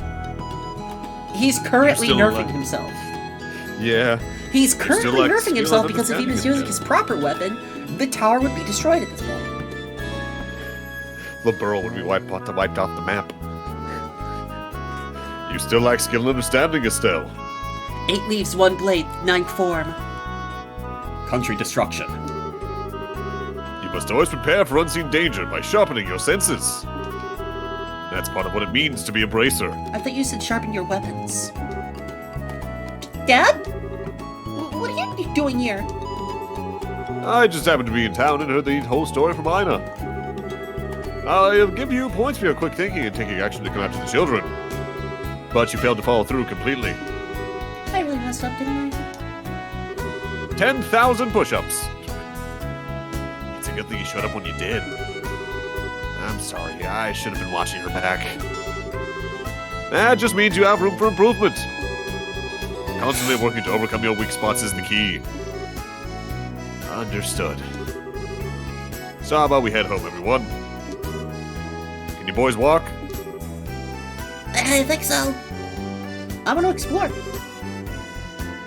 He's currently still nerfing alive. himself. Yeah. He's still, currently like, nerfing himself skilled because if he was understanding using his proper weapon, the tower would be destroyed at this point. The Burl would be wiped off the map. You still lack skill and understanding, Estelle. 8 leaves, 1 blade, 9th form. Country destruction. You must always prepare for unseen danger by sharpening your senses. That's part of what it means to be a bracer. I thought you said sharpen your weapons. Dad? What are you doing here? I just happened to be in town and heard the whole story from Ina. I'll give you points for your quick thinking and taking action to come after the children. But you failed to follow through completely. I really messed up, didn't I? 10,000 push-ups. It's a good thing you showed up when you did. I'm sorry, I should have been watching her back. That just means you have room for improvement. Constantly working to overcome your weak spots is the key. Understood. So how about we head home, everyone? Can you boys walk? I think so. I want to explore.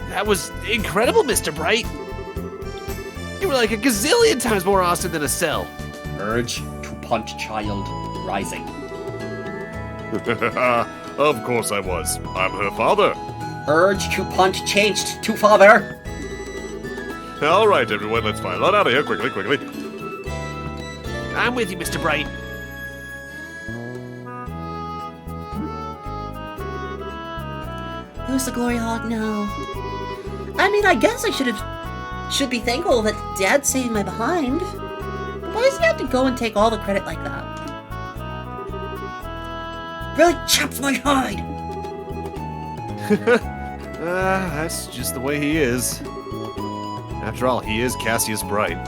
That was incredible, Mr. Bright. You were like a gazillion times more awesome than Estelle. Urge to punch child rising. Of course I was. I'm her father. Urge to punch changed to father. All right, everyone, let's file on out of here quickly, quickly. I'm with you, Mr. Bright. Who's the glory hog now? I mean, I guess I should be thankful that Dad saved my behind. Why does he have to go and take all the credit like that? Really chaps my hide. That's just the way he is. After all, he is Cassius Bright.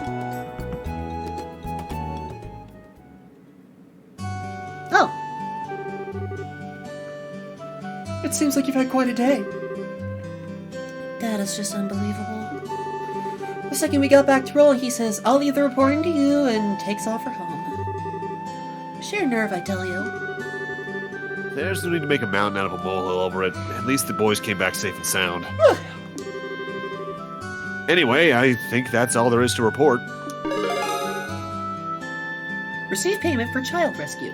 Oh, It seems like you've had quite a day. that is just unbelievable. The second we got back to roll, he says, "I'll leave the reporting to you," and takes off for home. Sheer nerve, I tell you. There's no need to make a mountain out of a molehill over it. At least the boys came back safe and sound. Anyway, I think that's all there is to report. Receive payment for child rescue.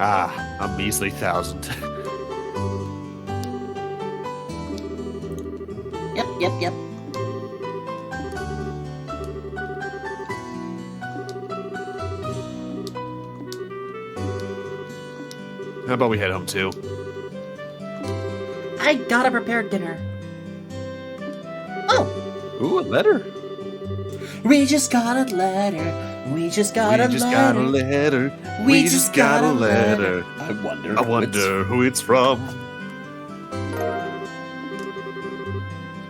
Ah, a measly 1,000. Yep. How about we head home too? I gotta prepare dinner. Oh, Ooh, a letter. we just got a letter. We just got a letter. We just got a letter. I wonder. I wonder who it's from.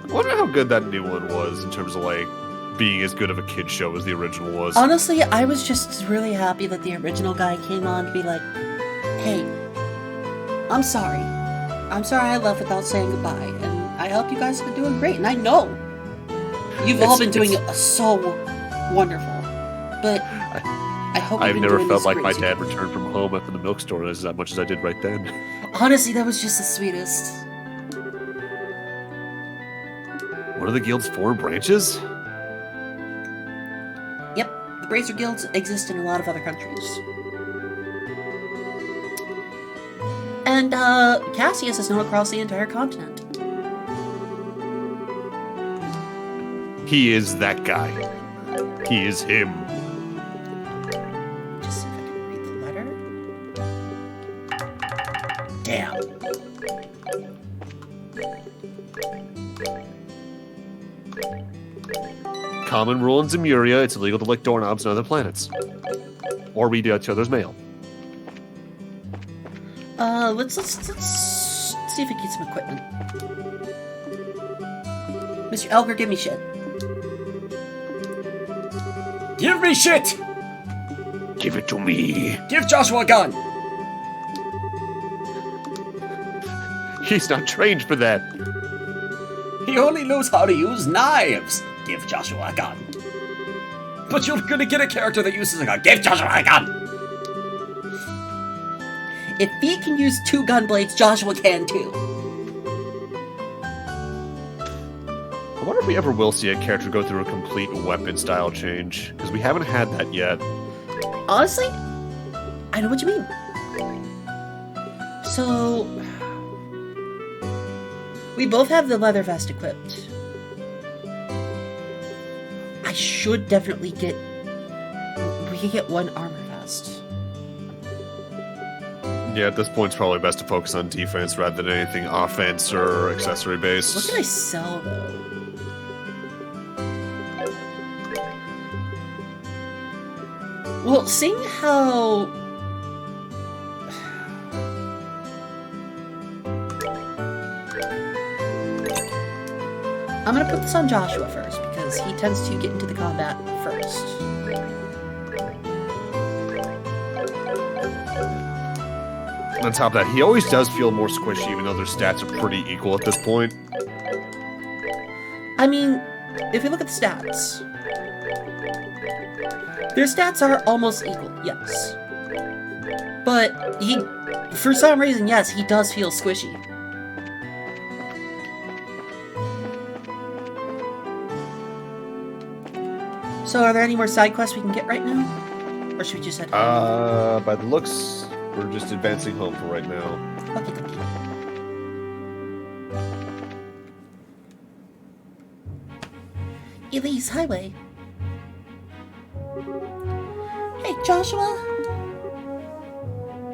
I wonder how good that new one was in terms of like being as good of a kid show as the original was. Honestly, I was just really happy that the original guy came on to be like, "Hey, I'm sorry. I'm sorry I left without saying goodbye, and I hope you guys have been doing great. And I know you've all been doing so wonderful, but I hope I've you've been never doing felt this like great my too." dad returned from home after the milk store as much as I did right then. Honestly, that was just the sweetest. What are the guild's 4 branches? Yep, the Bracer Guilds exist in a lot of other countries. And, Cassius is known across the entire continent. He is that guy. He is him. Just see if I can read the letter. Damn. Common rule in Zemuria, it's illegal to lick doorknobs on other planets. Or read each other's mail. Let's see if we can get some equipment. Mr. Elger, give me shit. Give me shit! Give it to me. Give Joshua a gun! He's not trained for that. He only knows how to use knives. Give Joshua a gun. But you're gonna get a character that uses a gun. Give Joshua a gun! If he can use 2 gun blades, Joshua can too. I wonder if we ever will see a character go through a complete weapon style change, because we haven't had that yet. Honestly, I know what you mean. So, we both have the leather vest equipped. I should definitely get... We can get 1 armor vest. Yeah, at this point, it's probably best to focus on defense rather than anything offense or accessory based. What can I sell, though? Well, seeing how... I'm gonna put this on Joshua first, because he tends to get into the combat first. On top of that, he always does feel more squishy, even though their stats are pretty equal at this point. I mean, if you look at the stats, their stats are almost equal, yes. But he, for some reason, yes, he does feel squishy. So are there any more side quests we can get right now? Or should we just head home? By the looks, we're just advancing home for right now. Okay, okay. Elise Highway. Hey, Joshua.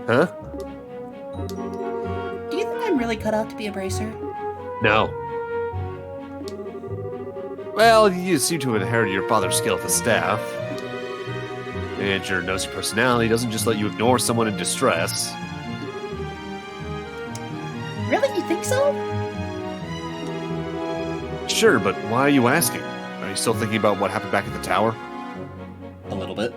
Huh? Do you think I'm really cut out to be a bracer? No. Well, you seem to have inherited your father's skill at the staff. And your nosy personality doesn't just let you ignore someone in distress. Really? You think so? Sure, but why are you asking? Are you still thinking about what happened back at the tower? A little bit.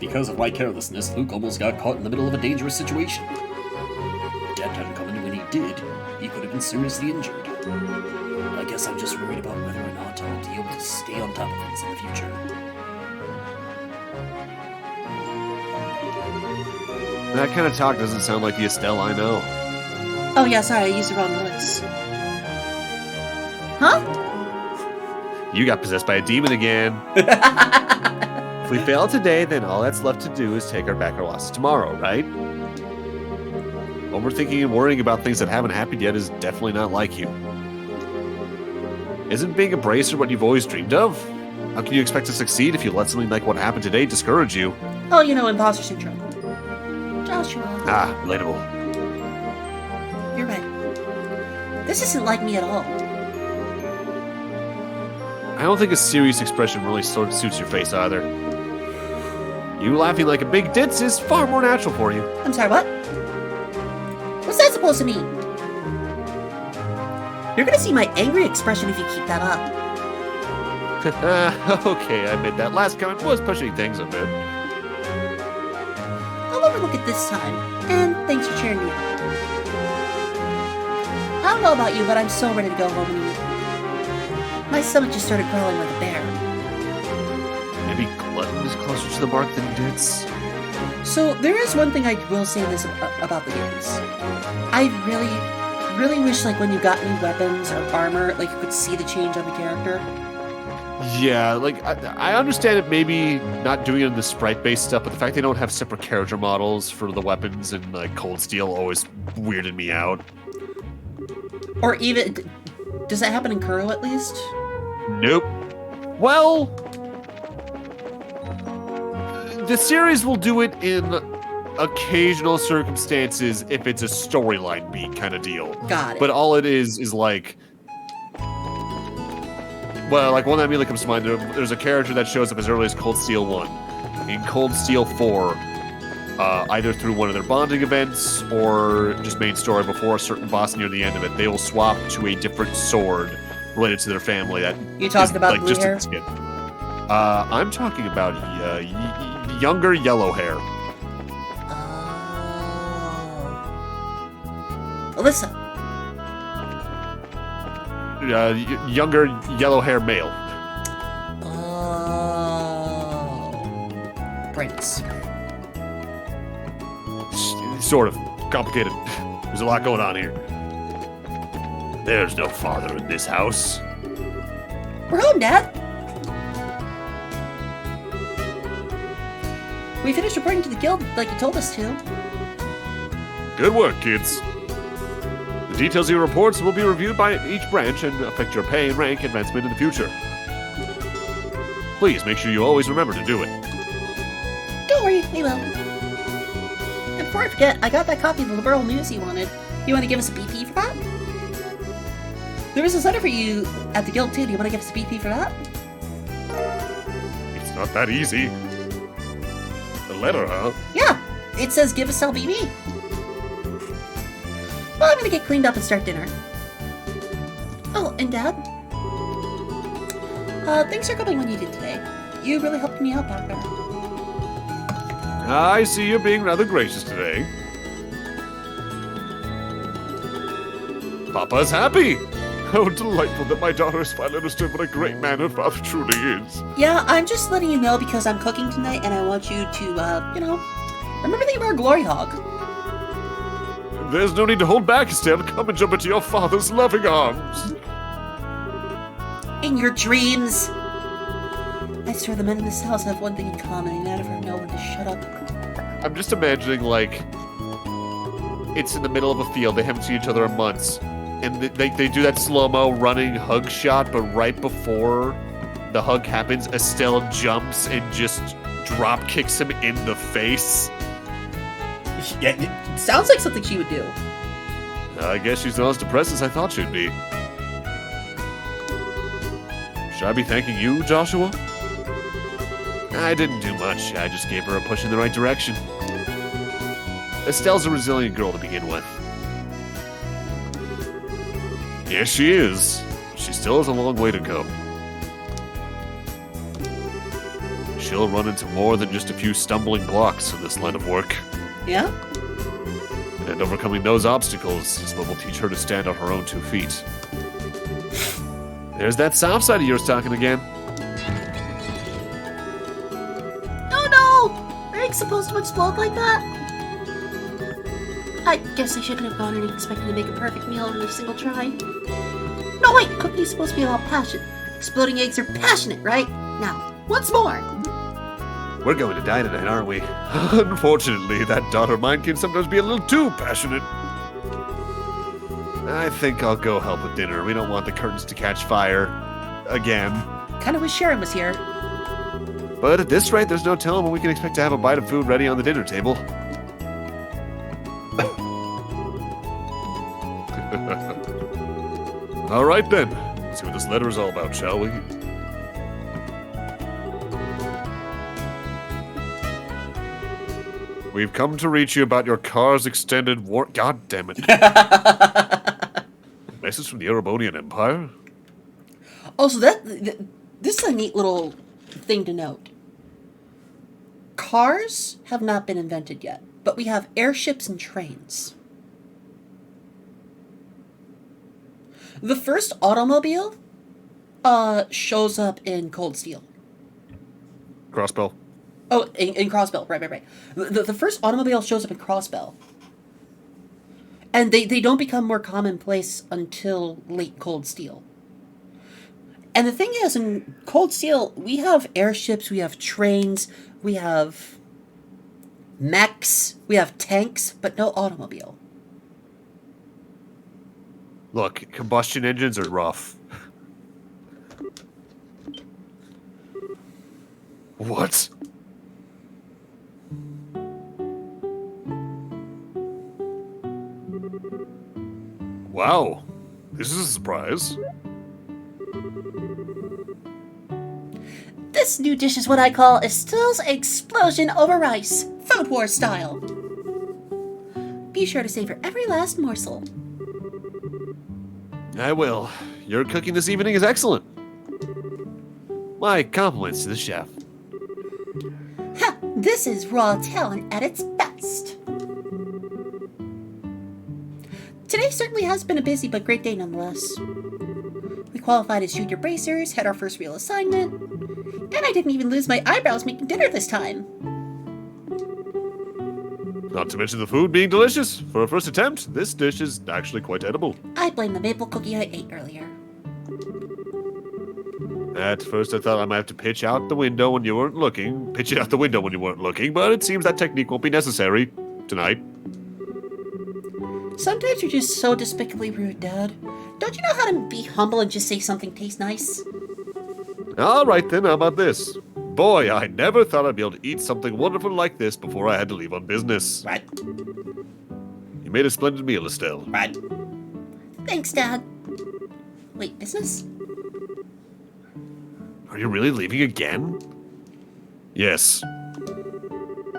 Because of my carelessness, Luke almost got caught in the middle of a dangerous situation. Dad hadn't come in when he did, he could have been seriously injured. I guess I'm just worried about whether or not I'll be able to stay on top of things in the future. That kind of talk doesn't sound like the Estelle I know. Oh yeah, sorry, I used the wrong voice. Huh? You got possessed by a demon again. If we fail today, then all that's left to do is take our back our losses tomorrow, right? Overthinking and worrying about things that haven't happened yet is definitely not like you. Isn't being a bracer what you've always dreamed of? How can you expect to succeed if you let something like what happened today discourage you? Oh, you know, imposter syndrome. Joshua. Ah, relatable. You're right. This isn't like me at all. I don't think a serious expression really sort of suits your face either. You laughing like a big ditz is far more natural for you. I'm sorry, what? What's that supposed to mean? You're gonna see my angry expression if you keep that up. Okay, I admit that last comment was pushing things a bit. I'll overlook it this time, and thanks for cheering me up. I don't know about you, but I'm so ready to go home and eat. My stomach just started growling like a bear. Maybe Glutton is closer to the mark than Ditz. So, there is one thing I will say this about the games. I really wish, like, when you got new weapons or armor, like, you could see the change on the character. Yeah, like, I understand it maybe not doing it in the sprite-based stuff, but the fact they don't have separate character models for the weapons and, like, Cold Steel always weirded me out. Or even... Does that happen in Kuro, at least? Nope. Well... The series will do it in occasional circumstances if it's a storyline beat kind of deal. Got it. But all it is like... Well, like one that immediately comes to mind, there's a character that shows up as early as Cold Steel 1. In Cold Steel 4, either through one of their bonding events or just main story before a certain boss near the end of it, they will swap to a different sword related to their family. That You talking about like blue just hair? a skin. I'm talking about younger yellow hair. Alyssa. Younger yellow hair male. Prince. Sort of complicated. There's a lot going on here. There's no father in this house. We're home, Dad. We finished reporting to the guild like you told us to. Good work, kids. The details of your reports will be reviewed by each branch and affect your pay and rank advancement in the future. Please make sure you always remember to do it. Don't worry, we will. And before I forget, I got that copy of the Liberal News you wanted. You want to give us a BP for that? There was this letter for you at the guild too. Do you want to give us a BP for that? It's not that easy. The letter, huh? Yeah, it says give us LBB. Well, I'm gonna get cleaned up and start dinner. Oh, and Dad? Thanks for coming when you did today. You really helped me out back there. I see you're being rather gracious today. Papa's happy! How delightful that my daughter has finally understood what a great man her father truly is. Yeah, I'm just letting you know because I'm cooking tonight and I want you to, remember that you were a glory hog. There's no need to hold back, Estelle. Come and jump into your father's loving arms. In your dreams. I swear the men in this house have one thing in common, and I never know when to shut up. I'm just imagining, like, it's in the middle of a field. They haven't seen each other in months. And they do that slow-mo running hug shot, but right before the hug happens, Estelle jumps and just drop kicks him in the face. Yeah, it sounds like something she would do. I guess she's not as depressed as I thought she'd be. Should I be thanking you, Joshua? I didn't do much. I just gave her a push in the right direction. Estelle's a resilient girl to begin with. Yes, she is. She still has a long way to go. She'll run into more than just a few stumbling blocks in this line of work. Yeah? And overcoming those obstacles is what will teach her to stand on her own 2 feet. There's that soft side of yours talking again. Oh no! Are eggs supposed to explode like that? I guess I shouldn't have gone in expecting to make a perfect meal in a single try. No wait, cooking is supposed to be about passion. Exploding eggs are passionate, right? Now, once more! We're going to die tonight, aren't we? Unfortunately, that daughter of mine can sometimes be a little too passionate. I think I'll go help with dinner. We don't want the curtains to catch fire. Again. Kinda wish Sharon was here. But at this rate, there's no telling when we can expect to have a bite of food ready on the dinner table. All right then. Let's see what this letter is all about, shall we? We've come to reach you about your car's extended war. God damn it. Message from the Erebonian Empire? Also, this is a neat little thing to note. Cars have not been invented yet, but we have airships and trains. The first automobile shows up in Cold Steel. Crossbow. Oh, in Crossbell, right. The first automobile shows up in Crossbell. And they don't become more commonplace until late Cold Steel. And the thing is, in Cold Steel, we have airships, we have trains, we have mechs, we have tanks, but no automobile. Look, combustion engines are rough. What? Wow, this is a surprise. This new dish is what I call Estelle's Explosion Over Rice, Food War style. Be sure to savor every last morsel. I will. Your cooking this evening is excellent. My compliments to the chef. Ha! This is raw talent at its best. Today certainly has been a busy but great day nonetheless. We qualified as junior bracers, had our first real assignment, and I didn't even lose my eyebrows making dinner this time. Not to mention the food being delicious. For a first attempt, this dish is actually quite edible. I blame the maple cookie I ate earlier. At first I thought I might have to pitch out the window when you weren't looking. Pitch it out the window when you weren't looking, but it seems that technique won't be necessary tonight. Sometimes you're just so despicably rude, Dad. Don't you know how to be humble and just say something tastes nice? All right then, how about this? Boy, I never thought I'd be able to eat something wonderful like this before I had to leave on business. Right. You made a splendid meal, Estelle. Right. Thanks, Dad. Wait, business? Are you really leaving again? Yes.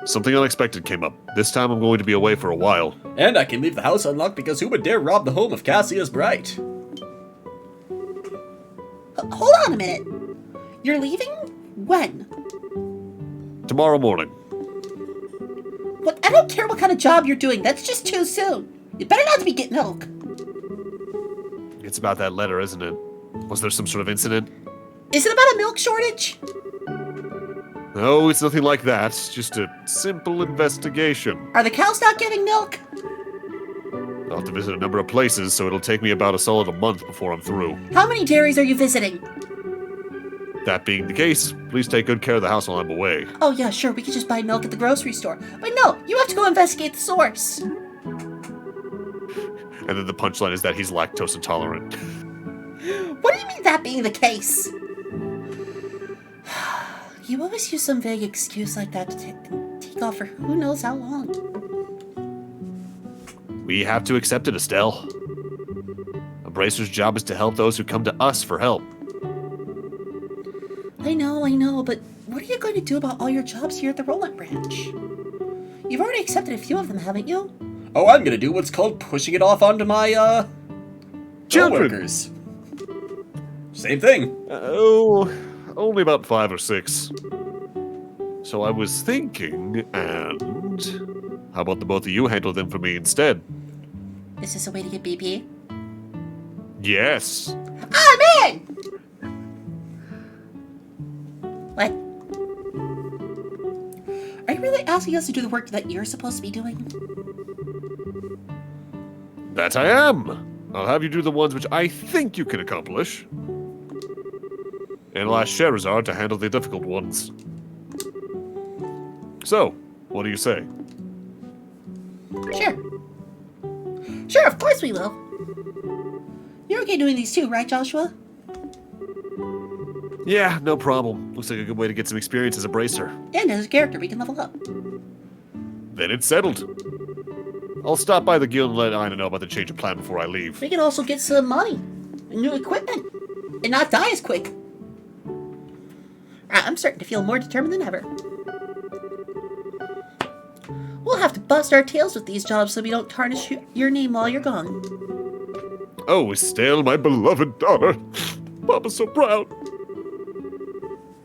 Something unexpected came up. This time I'm going to be away for a while. And I can leave the house unlocked because who would dare rob the home of Cassius Bright? Hold on a minute. You're leaving? When? Tomorrow morning. What? I don't care what kind of job you're doing. That's just too soon. You better not to be getting milk. It's about that letter, isn't it? Was there some sort of incident? Is it about a milk shortage? No, it's nothing like that. It's just a simple investigation. Are the cows not giving milk? I'll have to visit a number of places, so it'll take me about a solid month before I'm through. How many dairies are you visiting? That being the case, please take good care of the house while I'm away. Oh yeah, sure, we could just buy milk at the grocery store. But no, you have to go investigate the source. And then the punchline is that he's lactose intolerant. What do you mean that being the case? You always use some vague excuse like that to take off for who knows how long. We have to accept it, Estelle. A bracer's job is to help those who come to us for help. I know, but what are you going to do about all your jobs here at the roll-up branch? You've already accepted a few of them, haven't you? Oh, I'm gonna do what's called pushing it off onto my, Children! coworkers. Same thing. Oh, only about 5 or 6. So I was thinking, and how about the both of you handle them for me instead? Is this a way to get BP? Yes. I'm in! What? Are you really asking us to do the work that you're supposed to be doing? That I am. I'll have you do the ones which I think you can accomplish. And I'll ask Sherazard to handle the difficult ones. So, what do you say? Sure. Sure, of course we will. You're okay doing these too, right, Joshua? Yeah, no problem. Looks like a good way to get some experience as a bracer. And as a character, we can level up. Then it's settled. I'll stop by the guild and let Ina know about the change of plan before I leave. We can also get some money and new equipment and not die as quick. I'm starting to feel more determined than ever. We'll have to bust our tails with these jobs so we don't tarnish your name while you're gone. Oh, Estelle, my beloved daughter. Papa's so proud.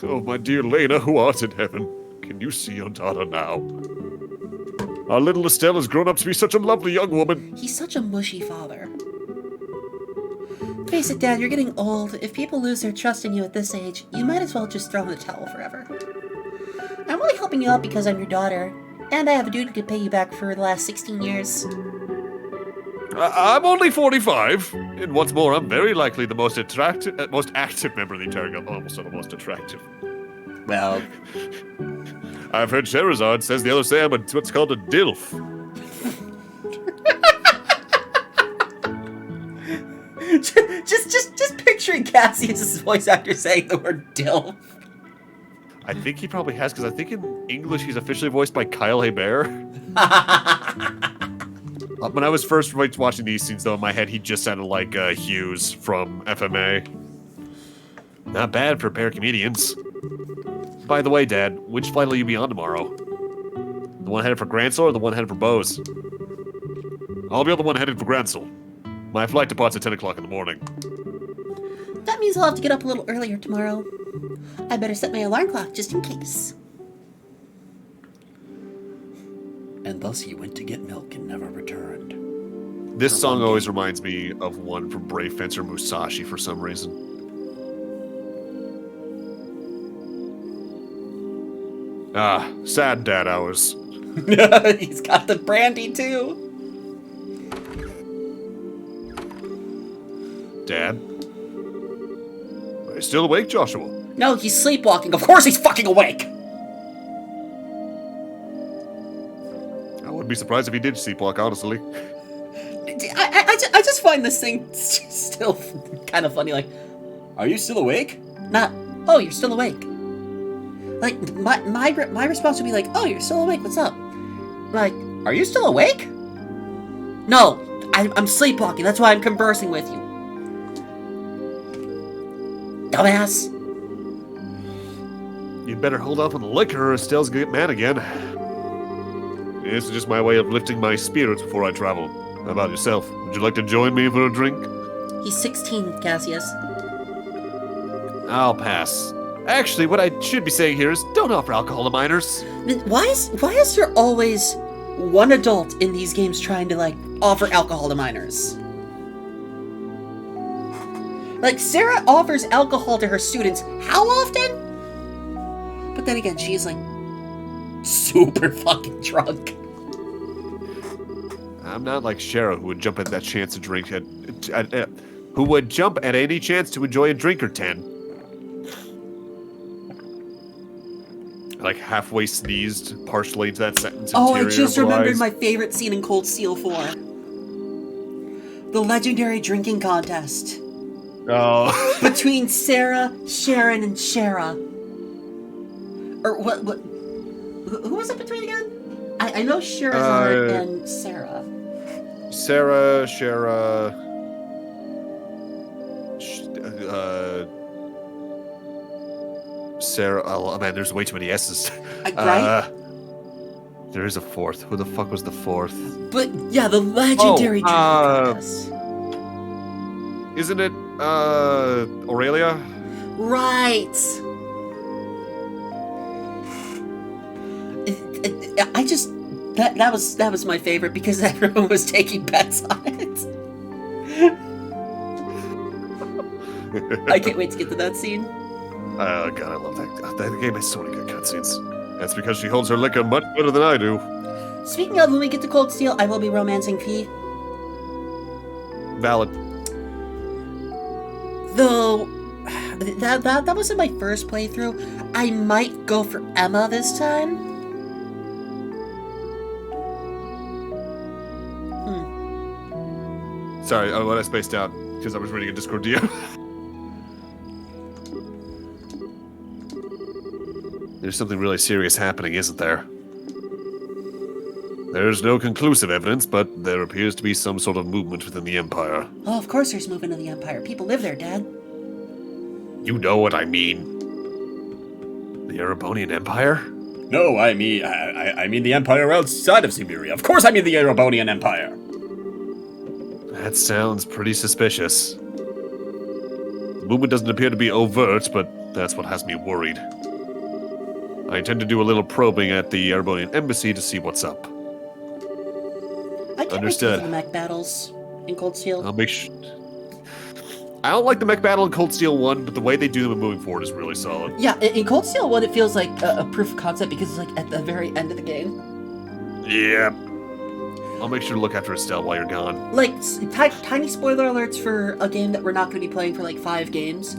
Oh, my dear Lena, who art in heaven, can you see your daughter now? Our little Estelle has grown up to be such a lovely young woman. He's such a mushy father. Face it, Dad, you're getting old. If people lose their trust in you at this age, you might as well just throw in the towel forever. I'm only helping you out because I'm your daughter, and I have a duty to pay you back for the last 16 years. I'm only 45, and what's more, I'm very likely the most active member of the entire guild. Almost the most attractive. Well, I've heard Sherazard says the others say I'm what's called a DILF. just picturing Cassius's voice actor saying the word DILF. I think he probably has, because I think in English he's officially voiced by Kyle Hebert. When I was first watching these scenes, though, in my head, he just sounded like Hughes from FMA. Not bad for a pair of comedians. By the way, Dad, which flight will you be on tomorrow? The one headed for Gransel or the one headed for Bose? I'll be on the one headed for Gransel. My flight departs at 10 o'clock in the morning. That means I'll have to get up a little earlier tomorrow. I better set my alarm clock just in case. and thus he went to get milk and never returned. This song always reminds me of one from Brave Fencer Musashi for some reason. Ah, sad dad hours. He's got the brandy too. Dad? Are you still awake, Joshua? No, he's sleepwalking. Of course he's fucking awake. I wouldn't be surprised if he did sleepwalk, honestly. I just find this thing still kind of funny. Like, Are you still awake? not, oh, you're still awake. Like, my response would be like, oh, you're still awake, what's up? Like, are you still awake? No, I'm sleepwalking, that's why I'm conversing with you. Dumbass. You'd better hold off on the liquor or Estelle's gonna get mad again. This is just my way of lifting my spirits before I travel. How about yourself? Would you like to join me for a drink? He's 16, Cassius. I'll pass. Actually, what I should be saying here is don't offer alcohol to minors. Why is there always one adult in these games trying to, like, offer alcohol to minors. Like, Sarah offers alcohol to her students how often? But then again, she's, like, super fucking drunk. I'm not like Shara, who would jump at that chance to drink who would jump at any chance to enjoy a drink or 10. Like halfway sneezed partially into that sentence. Oh, I just remembered eyes. my favorite scene in Cold Steel 4. The legendary drinking contest. Oh. Between Sarah, Sharon, and Shara. Or what? Who was it between again? I know Sherazade and Sarah. Sarah, Shara, Sarah. Oh man, there's way too many S's. Right? There is a fourth. Who the fuck was the fourth? But yeah, the legendary drinking contest. Isn't it Aurelia? Right. I just that was my favorite because everyone was taking bets on it. I can't wait to get to that scene. Oh god, I love that. That game has so many good cutscenes. That's because she holds her liquor much better than I do. Speaking of, when we get to Cold Steel, I will be romancing P. Valid. Though that wasn't my first playthrough. I might go for Emma this time. Sorry, when I spaced out because I was reading a Discord DM. There's something really serious happening, isn't there? There's no conclusive evidence, but there appears to be some sort of movement within the Empire. Oh, of course there's movement in the Empire. People live there, Dad. You know what I mean. The Erebonian Empire? No, I mean the Empire outside of Siberia. Of course I mean the Erebonian Empire. That sounds pretty suspicious. The movement doesn't appear to be overt, but that's what has me worried. I intend to do a little probing at the Erebonian Embassy to see what's up. I can't Understood. wait for the mech battles in Cold Steel. I'll make sure. I don't like the mech battle in Cold Steel 1, but the way they do them in moving forward is really solid. Yeah, in Cold Steel 1, it feels like a proof of concept because it's like at the very end of the game. Yeah. I'll make sure to look after Estelle while you're gone. Like, tiny spoiler alerts for a game that we're not going to be playing for like 5 games.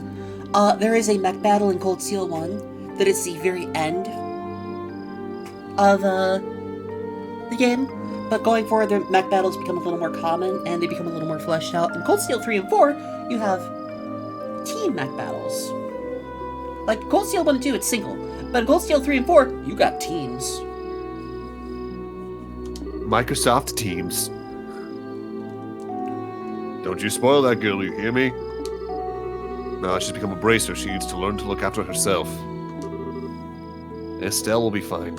There is a mech battle in Cold Steel 1 that is the very end of the game. But going forward, the mech battles become a little more common and they become a little more fleshed out. In Cold Steel 3 and 4, you have team mech battles. Like Cold Steel 1 and 2, it's single. But in Cold Steel 3 and 4, you got teams. Microsoft Teams. Don't you spoil that girl, you hear me? Now she's become a bracer, she needs to learn to look after herself. Estelle will be fine.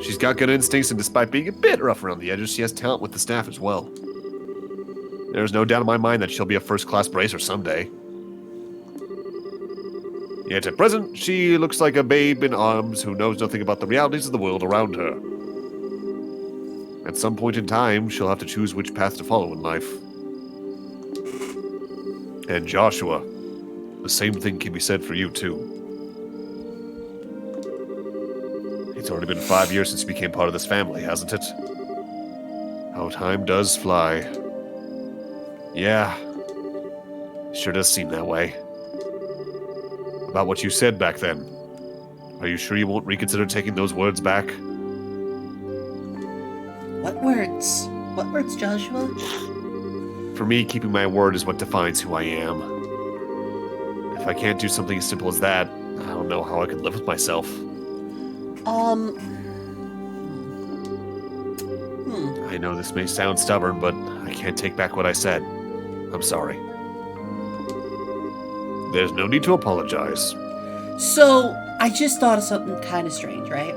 She's got good instincts, and despite being a bit rough around the edges, she has talent with the staff as well. There's no doubt in my mind that she'll be a first-class bracer someday. Yet at present, she looks like a babe in arms who knows nothing about the realities of the world around her. At some point in time, she'll have to choose which path to follow in life. And Joshua, the same thing can be said for you too. It's already been 5 years since you became part of this family, hasn't it? How time does fly. Yeah, sure does seem that way. About what you said back then. Are you sure you won't reconsider taking those words back? What words? What words, Joshua? For me, keeping my word is what defines who I am. If I can't do something as simple as that, I don't know how I could live with myself. I know this may sound stubborn, but I can't take back what I said. I'm sorry. There's no need to apologize. So, I just thought of something kind of strange, right?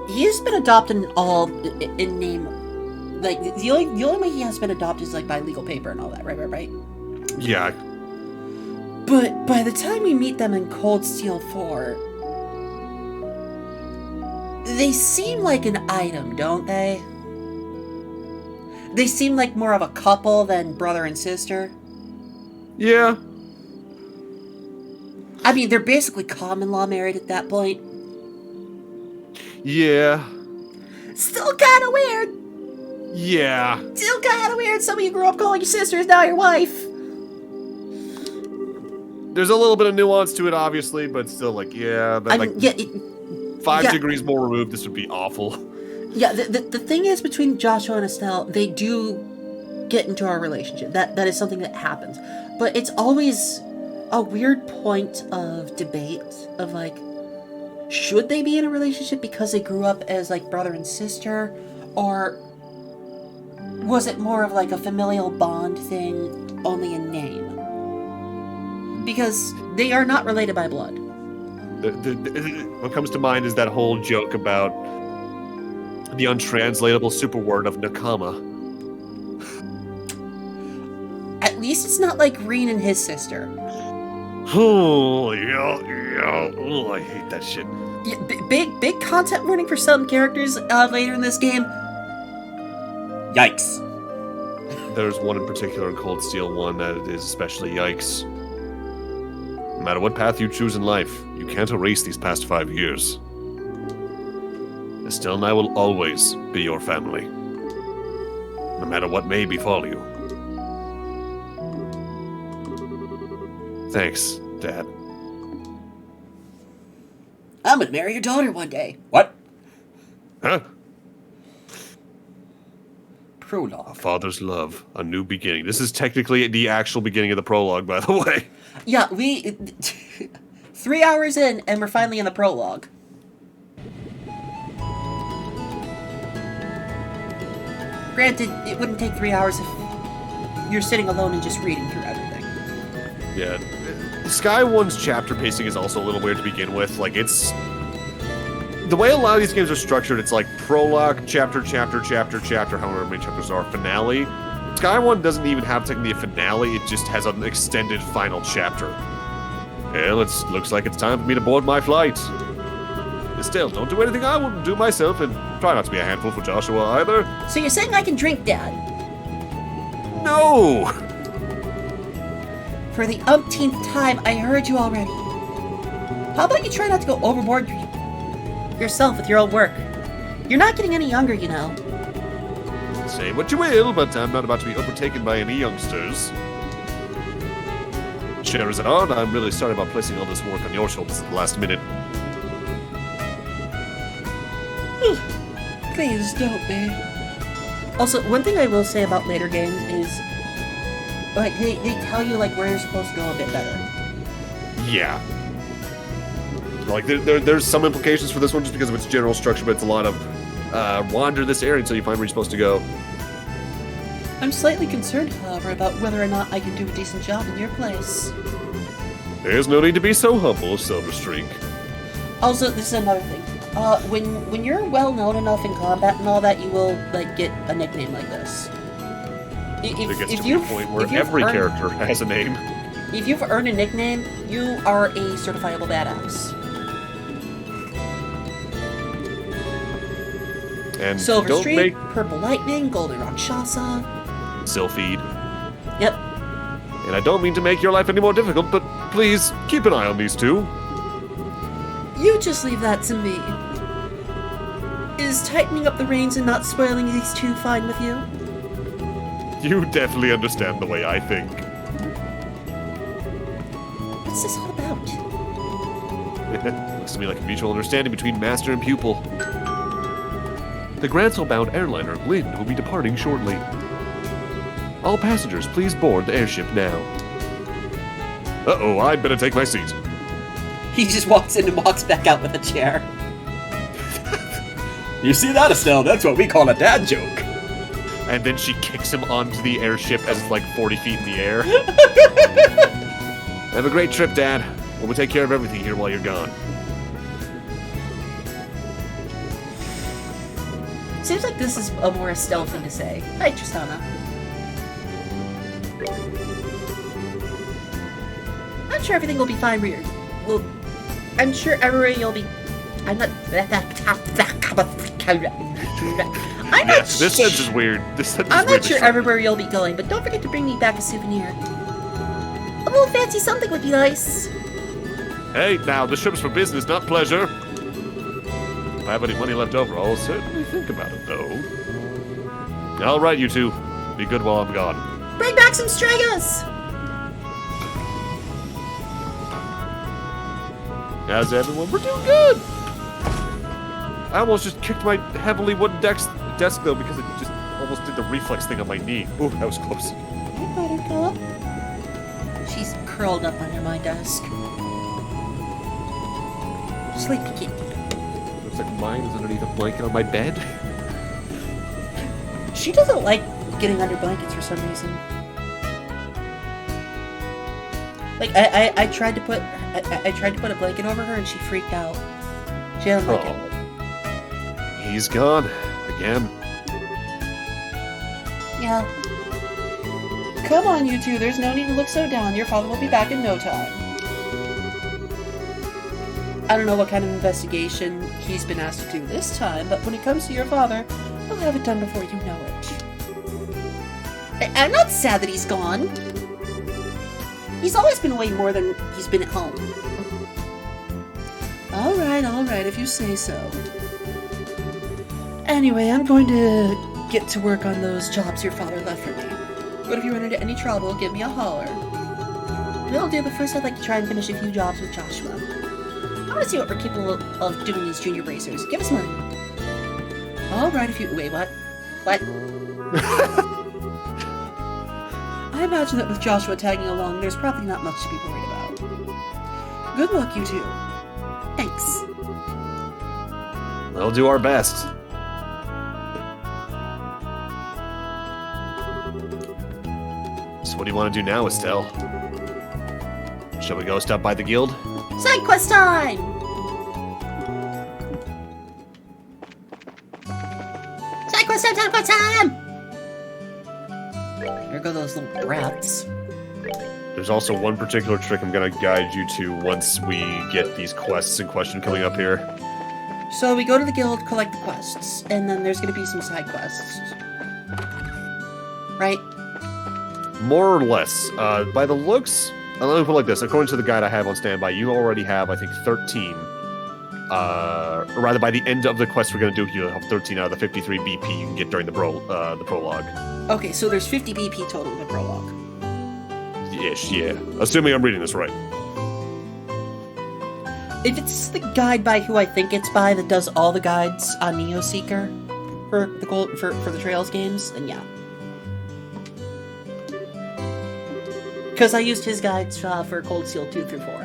He's been adopted in name, like, the only way he has been adopted is, like, by legal paper and all that, right? Yeah. But by the time we meet them in Cold Steel 4, They seem like an item, don't they? They seem like more of a couple than brother and sister. Yeah. I mean, they're basically common law married at that point. Yeah. Still kind of weird. Yeah. Still kind of weird. Some of you grew up calling your sister is now your wife. There's a little bit of nuance to it, obviously, but still, like, yeah. But, like, Yeah, 5 degrees more removed, this would be awful. yeah. The thing is, between Joshua and Estelle, they do get into our relationship. That is something that happens, but it's always a weird point of debate of like, should they be in a relationship because they grew up as like brother and sister, or was it more of like a familial bond thing, only in name? Because they are not related by blood. What comes to mind is that whole joke about the untranslatable super word of nakama. At least it's not like Reen and his sister. Oh, yeah. Oh, I hate that shit. Yeah, big content warning for some characters later in this game. Yikes. There's one in particular in Cold Steel 1 that is especially yikes. No matter what path you choose in life, you can't erase these past 5 years. Estelle and I will always be your family. No matter what may befall you. Thanks, Dad. I'm gonna marry your daughter one day. What? Huh? Prologue. A father's love, a new beginning. This is technically the actual beginning of the prologue, by the way. Yeah, we 3 hours in, and we're finally in the prologue. Granted, it wouldn't take 3 hours if you're sitting alone and just reading through everything. Yeah. Sky 1's chapter pacing is also a little weird to begin with. Like, it's... The way a lot of these games are structured, it's like prologue, chapter, however many chapters there are, finale. Sky 1 doesn't even have technically a finale, it just has an extended final chapter. Well, it looks like it's time for me to board my flight. Still, don't do anything I wouldn't do myself, and try not to be a handful for Joshua either. So you're saying I can drink, Dad? No! For the umpteenth time, I heard you already. How about you try not to go overboard yourself with your own work? You're not getting any younger, you know. Say what you will, but I'm not about to be overtaken by any youngsters. Sherazade, I'm really sorry about placing all this work on your shoulders at the last minute. Please don't, babe. Also, one thing I will say about later games is, like, they tell you, like, where you're supposed to go a bit better. Yeah. Like, there's some implications for this one just because of its general structure, but it's a lot of wander this area until you find where you're supposed to go. I'm slightly concerned, however, about whether or not I can do a decent job in your place. There's no need to be so humble, Silverstreak. Also, this is another thing. When you're well known enough in combat and all that, you will, like, get a nickname like this. There gets to be a point where every character has a name. If you've earned a nickname, you are a certifiable badass. And Silver don't Streak, make Purple Lightning, Golden Rakshasa. Sylphid. Yep. And I don't mean to make your life any more difficult, but please keep an eye on these two. You just leave that to me. Is tightening up the reins and not spoiling these two fine with you? You definitely understand the way I think. What's this all about? Looks to me like a mutual understanding between master and pupil. The Grantsville-bound airliner Lind will be departing shortly. All passengers, please board the airship now. Uh-oh, I'd better take my seat. He just walks in and walks back out with a chair. You see that, Estelle? That's what we call a dad joke. And then she kicks him onto the airship as it's like 40 feet in the air. Have a great trip, Dad. We'll take care of everything here while you're gone. Seems like this is a more Estelle thing to say. Hi, Tristana. I'm sure everything will be fine where you're... Well, I'm sure everywhere you'll be I'm not. I'm Yeah, not. this sentence is weird. This sentence I'm is weird not sure as everywhere you'll be going, but don't forget to bring me back a souvenir. A little fancy something would be nice. Hey, now, this trip's for business, not pleasure. If I have any money left over, I'll certainly think about it, though. All right, you two. Be good while I'm gone. Bring back some Stragas! How's everyone? We're doing good! I almost just kicked my heavily wooden desk though, because it just almost did the reflex thing on my knee. Ooh, that was close. Hi, Buttercup. She's curled up under my desk. Sleepy kitty. Looks like mine is underneath a blanket on my bed. She doesn't like getting under blankets for some reason. Like I tried to put I tried to put a blanket over her and she freaked out. She didn't like it. He's gone. Again. Yeah. Come on, you two. There's no need to look so down. Your father will be back in no time. I don't know what kind of investigation he's been asked to do this time, but when it comes to your father, I'll have it done before you know it. I'm not sad that he's gone. He's always been away more than he's been at home. Alright, if you say so. Anyway, I'm going to get to work on those jobs your father left for me. But if you run into any trouble, give me a holler. Will do, but first I'd like to try and finish a few jobs with Joshua. I want to see what we're capable of doing these junior bracers. Give us money. Alright, if you... Wait, what? What? I imagine that with Joshua tagging along, there's probably not much to be worried about. Good luck, you two. Thanks. We'll do our best. So what do you want to do now, Estelle? Shall we go stop by the guild? Side quest time! Side quest time, side quest time! There go those little brats. There's also one particular trick I'm going to guide you to once we get these quests in question coming up here. So we go to the guild, collect the quests, and then there's going to be some side quests. Right? More or less. By the looks... let me put it like this. According to the guide I have on standby, you already have, I think, 13. Or rather, by the end of the quest we're going to do, you'll have 13 out of the 53 BP you can get during the prologue. Okay, so there's 50 BP total in the prologue. Ish, yeah. Assuming I'm reading this right. If it's the guide by who I think it's by that does all the guides on Neo Seeker for the Trails games, then yeah. Because I used his guides for Cold Steel 2 through 4.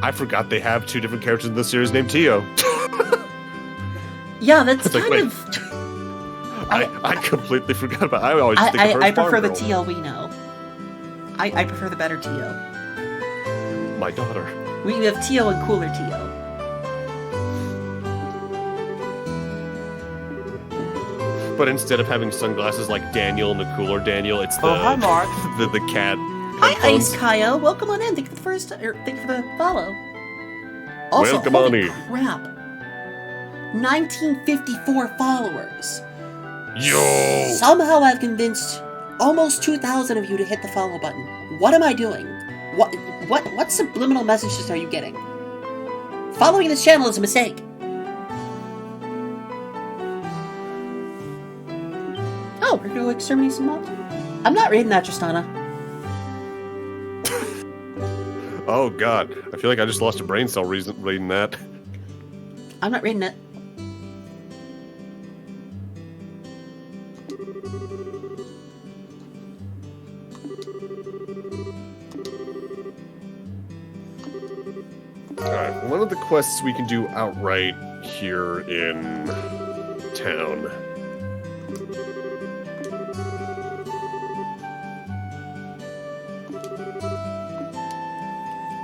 I forgot they have two different characters in the series named Tio. Yeah, that's It's like, kind wait. of... I completely forgot about it. I always think of her I as Farm prefer the Girl. Tio we know. I prefer the better Tio. My daughter. We have Tio and cooler Tio. But instead of having sunglasses like Daniel and the cooler Daniel, it's the hi, Mark. the cat. Hi, headphones. Ice Kaya. Welcome on in. Thank you for the follow. Also, Welcome holy on in. crap. 1954 followers. Yo! Somehow I've convinced almost 2,000 of you to hit the follow button. What am I doing? What subliminal messages are you getting? Following this channel is a mistake. Oh, we're gonna exterminate some mobs? I'm not reading that, Tristana. Oh god, I feel like I just lost a brain cell reading that. I'm not reading it. Alright, one of the quests we can do outright here in town.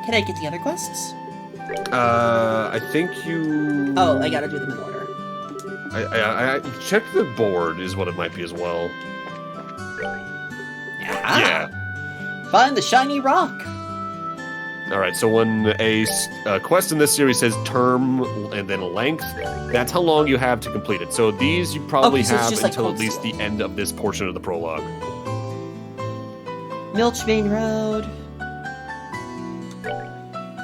Can I get the other quests? I think you... Oh, I gotta do them in order. I check the board is what it might be as well. Yeah. Find the shiny rock. All right, so when a quest in this series says term and then length, that's how long you have to complete it. So these you probably Okay, so it's have just like until at Cold least Steel. the end of this portion of the prologue. Milch Main Road.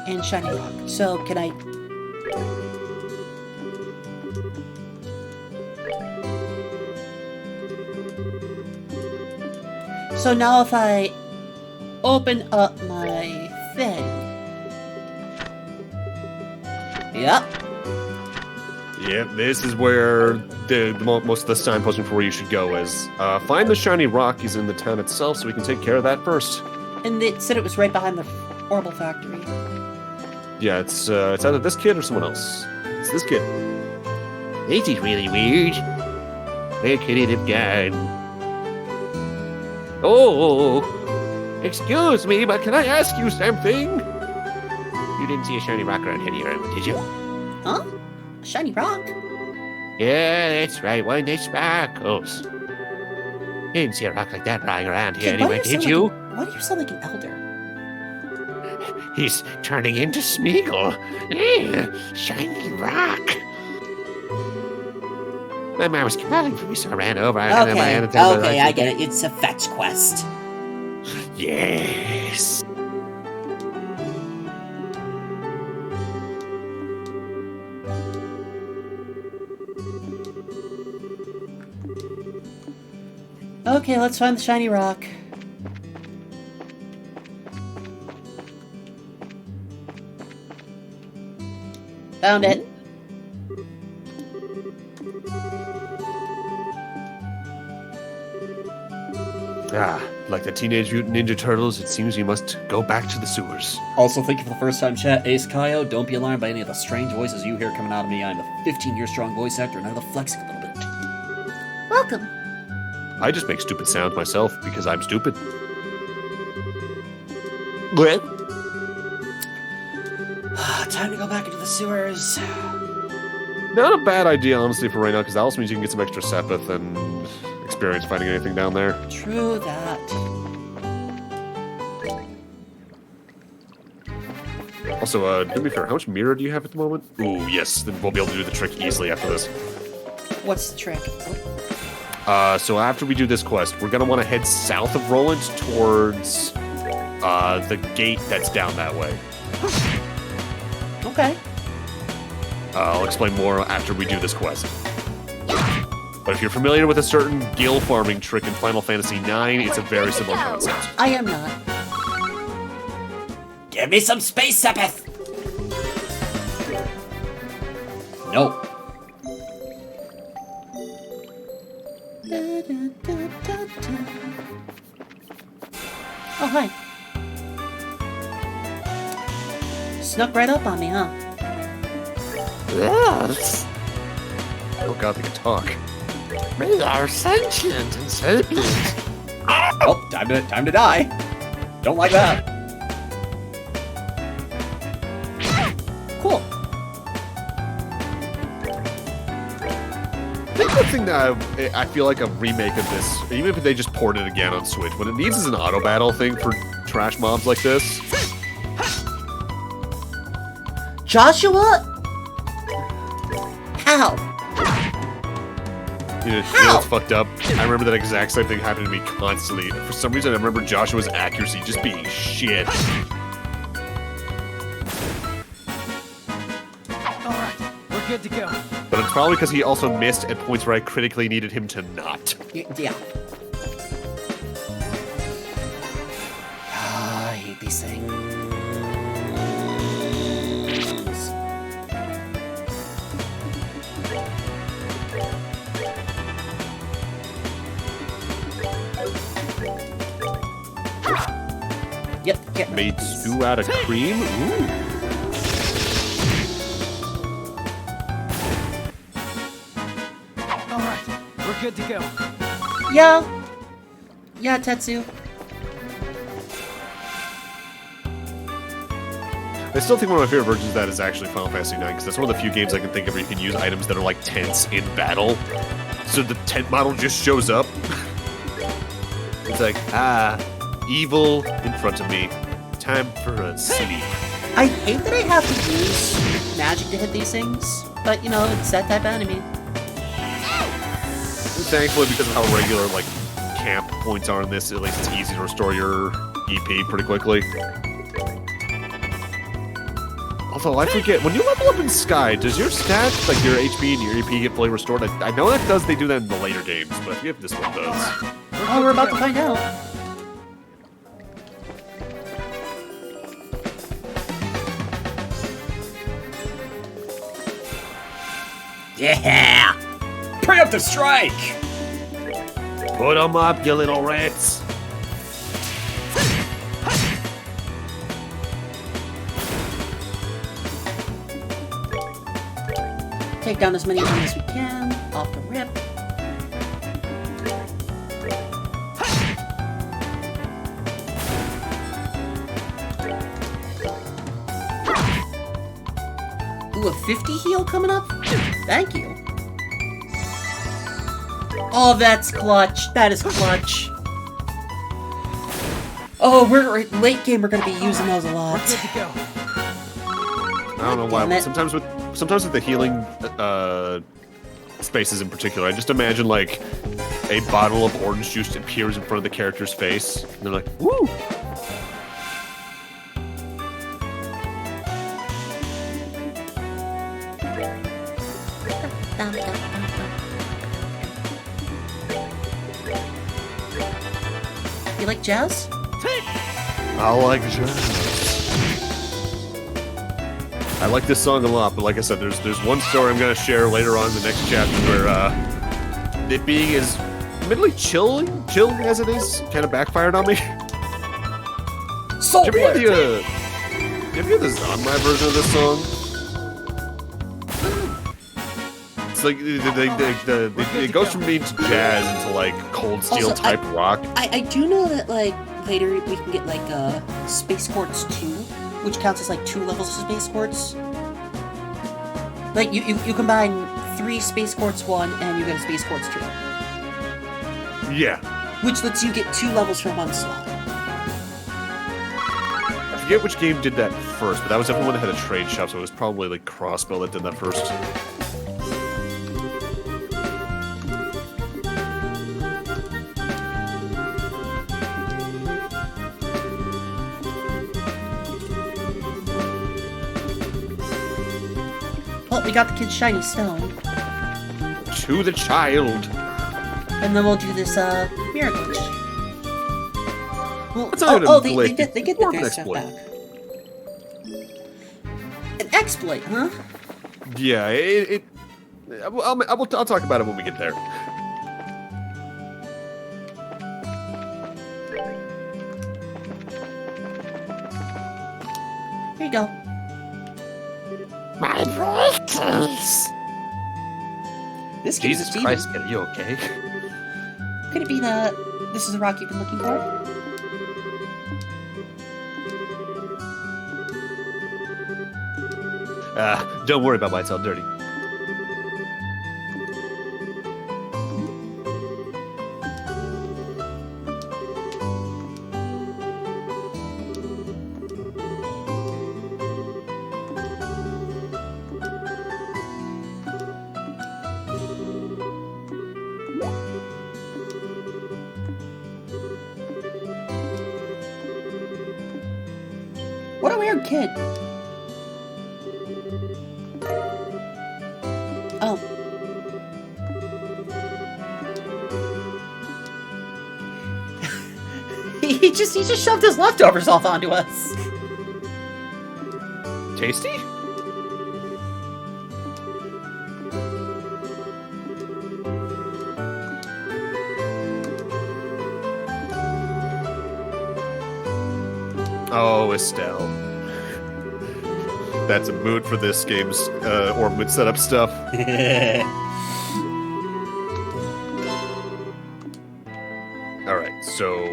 And shiny rock. So can I... So now if I open up my thing. Yep. Yeah, this is where most of the signposting for where you should go is. Find the shiny rock is in the town itself, so we can take care of that first. And it said it was right behind the Orbital Factory. Yeah, it's either this kid or someone else. It's this kid. This is really weird. Where could it have gone? Oh, excuse me, but can I ask you something? You didn't see a shiny rock around here, did you? Huh? A shiny rock? Yeah, that's right. One that sparkles. Didn't see a rock like that lying around here Kid, why anywhere, do you did sound you? Why do you sound like an elder? He's turning into Smeagol. Eh, shiny rock. My mom was calling for me, so I ran over. And then I Okay, had to tell her, okay, I get it. It's a fetch quest. Yes. Okay, let's find the shiny rock. Found it. Ah, like the Teenage Mutant Ninja Turtles, it seems we must go back to the sewers. Also, thank you for the first time chat, Ace Kaio. Don't be alarmed by any of the strange voices you hear coming out of me. I'm a 15-year strong voice actor, and I'm flexing a little bit. Welcome. I just make stupid sounds myself because I'm stupid. Well, Time to go back into the sewers. Not a bad idea, honestly, for right now, because that also means you can get some extra Sepith and experience finding anything down there. True that. Also, do me a favor, how much mirror do you have at the moment? Ooh, yes, then we'll be able to do the trick easily after this. What's the trick? So after we do this quest, we're gonna want to head south of Roland towards the gate that's down that way. Okay. I'll explain more after we do this quest. But if you're familiar with a certain gill farming trick in Final Fantasy IX, it's a very similar concept. I am not. Give me some space, Sepith! No. Oh, hi. Snuck right up on me, huh? yes. Oh god, they can talk. We are sentient and sapient. Oh, time to die. Don't like that. Cool. I think the thing that I feel like a remake of this, even if they just ported it again on Switch, what it needs is an auto battle thing for trash mobs like this. Joshua? How? You know what's fucked up? I remember that exact same thing happened to me constantly. For some reason, I remember Joshua's accuracy just being shit. Alright, we're good to go. But it's probably because he also missed at points where I critically needed him to not. Yeah. I hate these things. Yep, get rid Made of these. stew out of cream? Ooh. Alright, we're good to go. Yeah. Yeah, Tetsu. I still think one of my favorite versions of that is actually Final Fantasy IX, because that's one of the few games I can think of where you can use items that are like tents in battle. So the tent model just shows up. It's like, evil in front of me. Time for a sleep. I hate that I have to use magic to hit these things, but you know, it's that type of enemy. Thankfully, because of how regular like camp points are in this, at least it's easy to restore your EP pretty quickly. Although I forget, when you level up in Sky, does your stat, like your HP and your EP, get fully restored? I know that does. They do that in the later games, but I forget if this one does. Oh, we're about to find out. Yeah! Preemptive strike! Put 'em up, you little rats! Take down as many of them as we can, off the rip. Ooh, a 50 heal coming up? Thank you. Oh, that's clutch. That is clutch. Oh, we're late game. We're gonna be using those a lot. Good to go. I don't know why, Damn but it. sometimes with the healing spaces in particular, I just imagine like a bottle of orange juice appears in front of the character's face, and they're like, "Woo!" You like jazz? I like jazz. I like this song a lot, but like I said, there's one story I'm gonna share later on in the next chapter where it being as admittedly chill as it is kind of backfired on me. Soul Did you ever Blare! hear the Zonlab version of this song? It's like it goes from being jazz into like cold steel Also, type rock. I do know that, like, later we can get, like, Space Quartz 2, which counts as, like, 2 levels of Space Quartz. Like, you combine 3 Space Quartz 1 and you get a Space Quartz 2. Yeah. Which lets you get 2 levels from one slot. I forget which game did that first, but that was definitely one that had a trade shop, so it was probably like Crossbow that did that first. Well, we got the kid's shiny stone. To the child. And then we'll do this, mirror glitch. Well, What's an item they glitch? get the Or an good stuff exploit? back. An exploit, huh? Yeah, I'll talk about it when we get there. Here you go. My brightness. This gives Jesus us Christ, are you okay? Could it be that this is the rock you've been looking for? Don't worry about why it's all dirty. What a weird kid. Oh. he just shoved his leftovers off onto us. Tasty? Oh, Estelle. That's a mood for this game's orbit setup stuff. Alright, so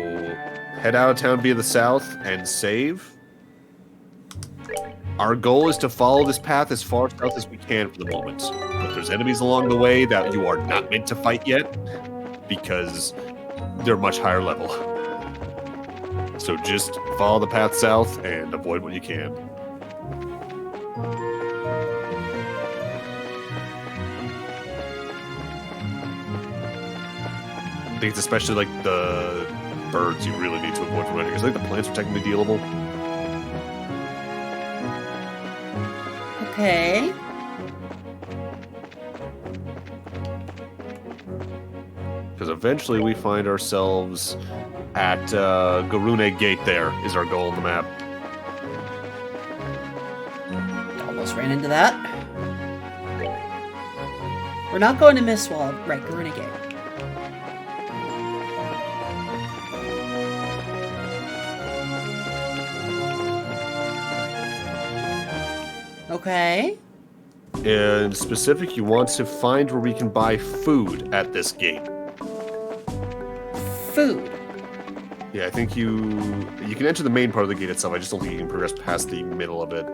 head out of town via the south and save. Our goal is to follow this path as far south as we can for the moment. If there's enemies along the way that you are not meant to fight yet, because they're much higher level. So just follow the path south and avoid what you can. I think it's especially like the birds you really need to avoid from running. Because I think the plants are technically dealable. Okay. Because eventually we find ourselves at Garune Gate. There is our goal on the map. Almost ran into that. We're not going to Mistwall. Right, Garuna Gate. Okay. In specific, you want to find where we can buy food at this gate. Food. Yeah, I think you can enter the main part of the gate itself. I just don't think you can progress past the middle of it.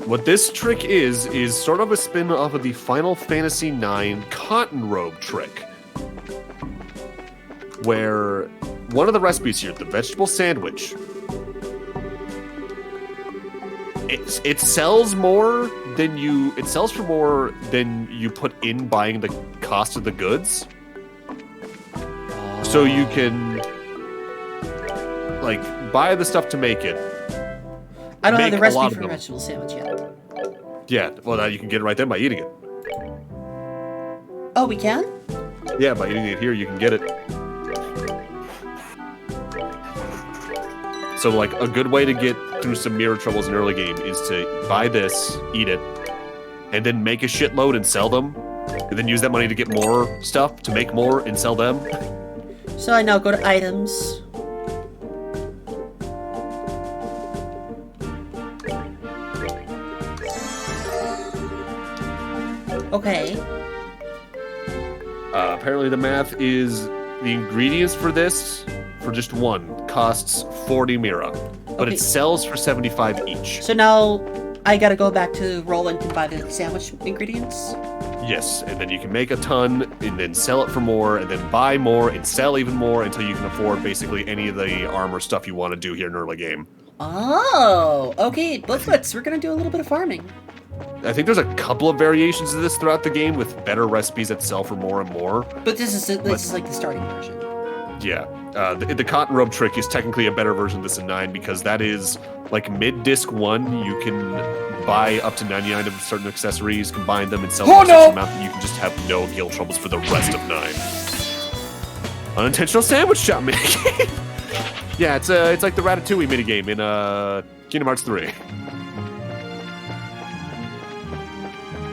What this trick is sort of a spin off of the Final Fantasy IX cotton robe trick, where one of the recipes here, the vegetable sandwich, it sells more than it sells for more than you put in buying the cost of the goods. So you can like buy the stuff to make it. I don't have the Make a lot recipe of for a them. vegetable sandwich yet. Yeah, well now you can get it right then by eating it. Oh, we can? Yeah, by eating it here you can get it. So like a good way to get through some mirror troubles in early game is to buy this, eat it, and then make a shitload and sell them, and then use that money to get more stuff to make more and sell them. So I now go to items. Okay. Apparently the math is the ingredients for this, for just one, costs 40 mira, but Okay. it sells for 75 each. So now I gotta go back to Roland and buy the sandwich ingredients? Yes, and then you can make a ton, and then sell it for more, and then buy more, and sell even more until you can afford basically any of the armor stuff you want to do here in early game. Oh, okay, Booklets, we're gonna do a little bit of farming. I think there's a couple of variations of this throughout the game with better recipes that sell for more and more. But this is like the starting version. Yeah, the cotton robe trick is technically a better version of this in 9 because that is like mid-disc 1, you can buy up to 99 of certain accessories, combine them, and sell them for such an amount that you can just have no guild troubles for the rest of 9. Unintentional sandwich shop minigame. Yeah, it's like the Ratatouille minigame in Kingdom Hearts 3.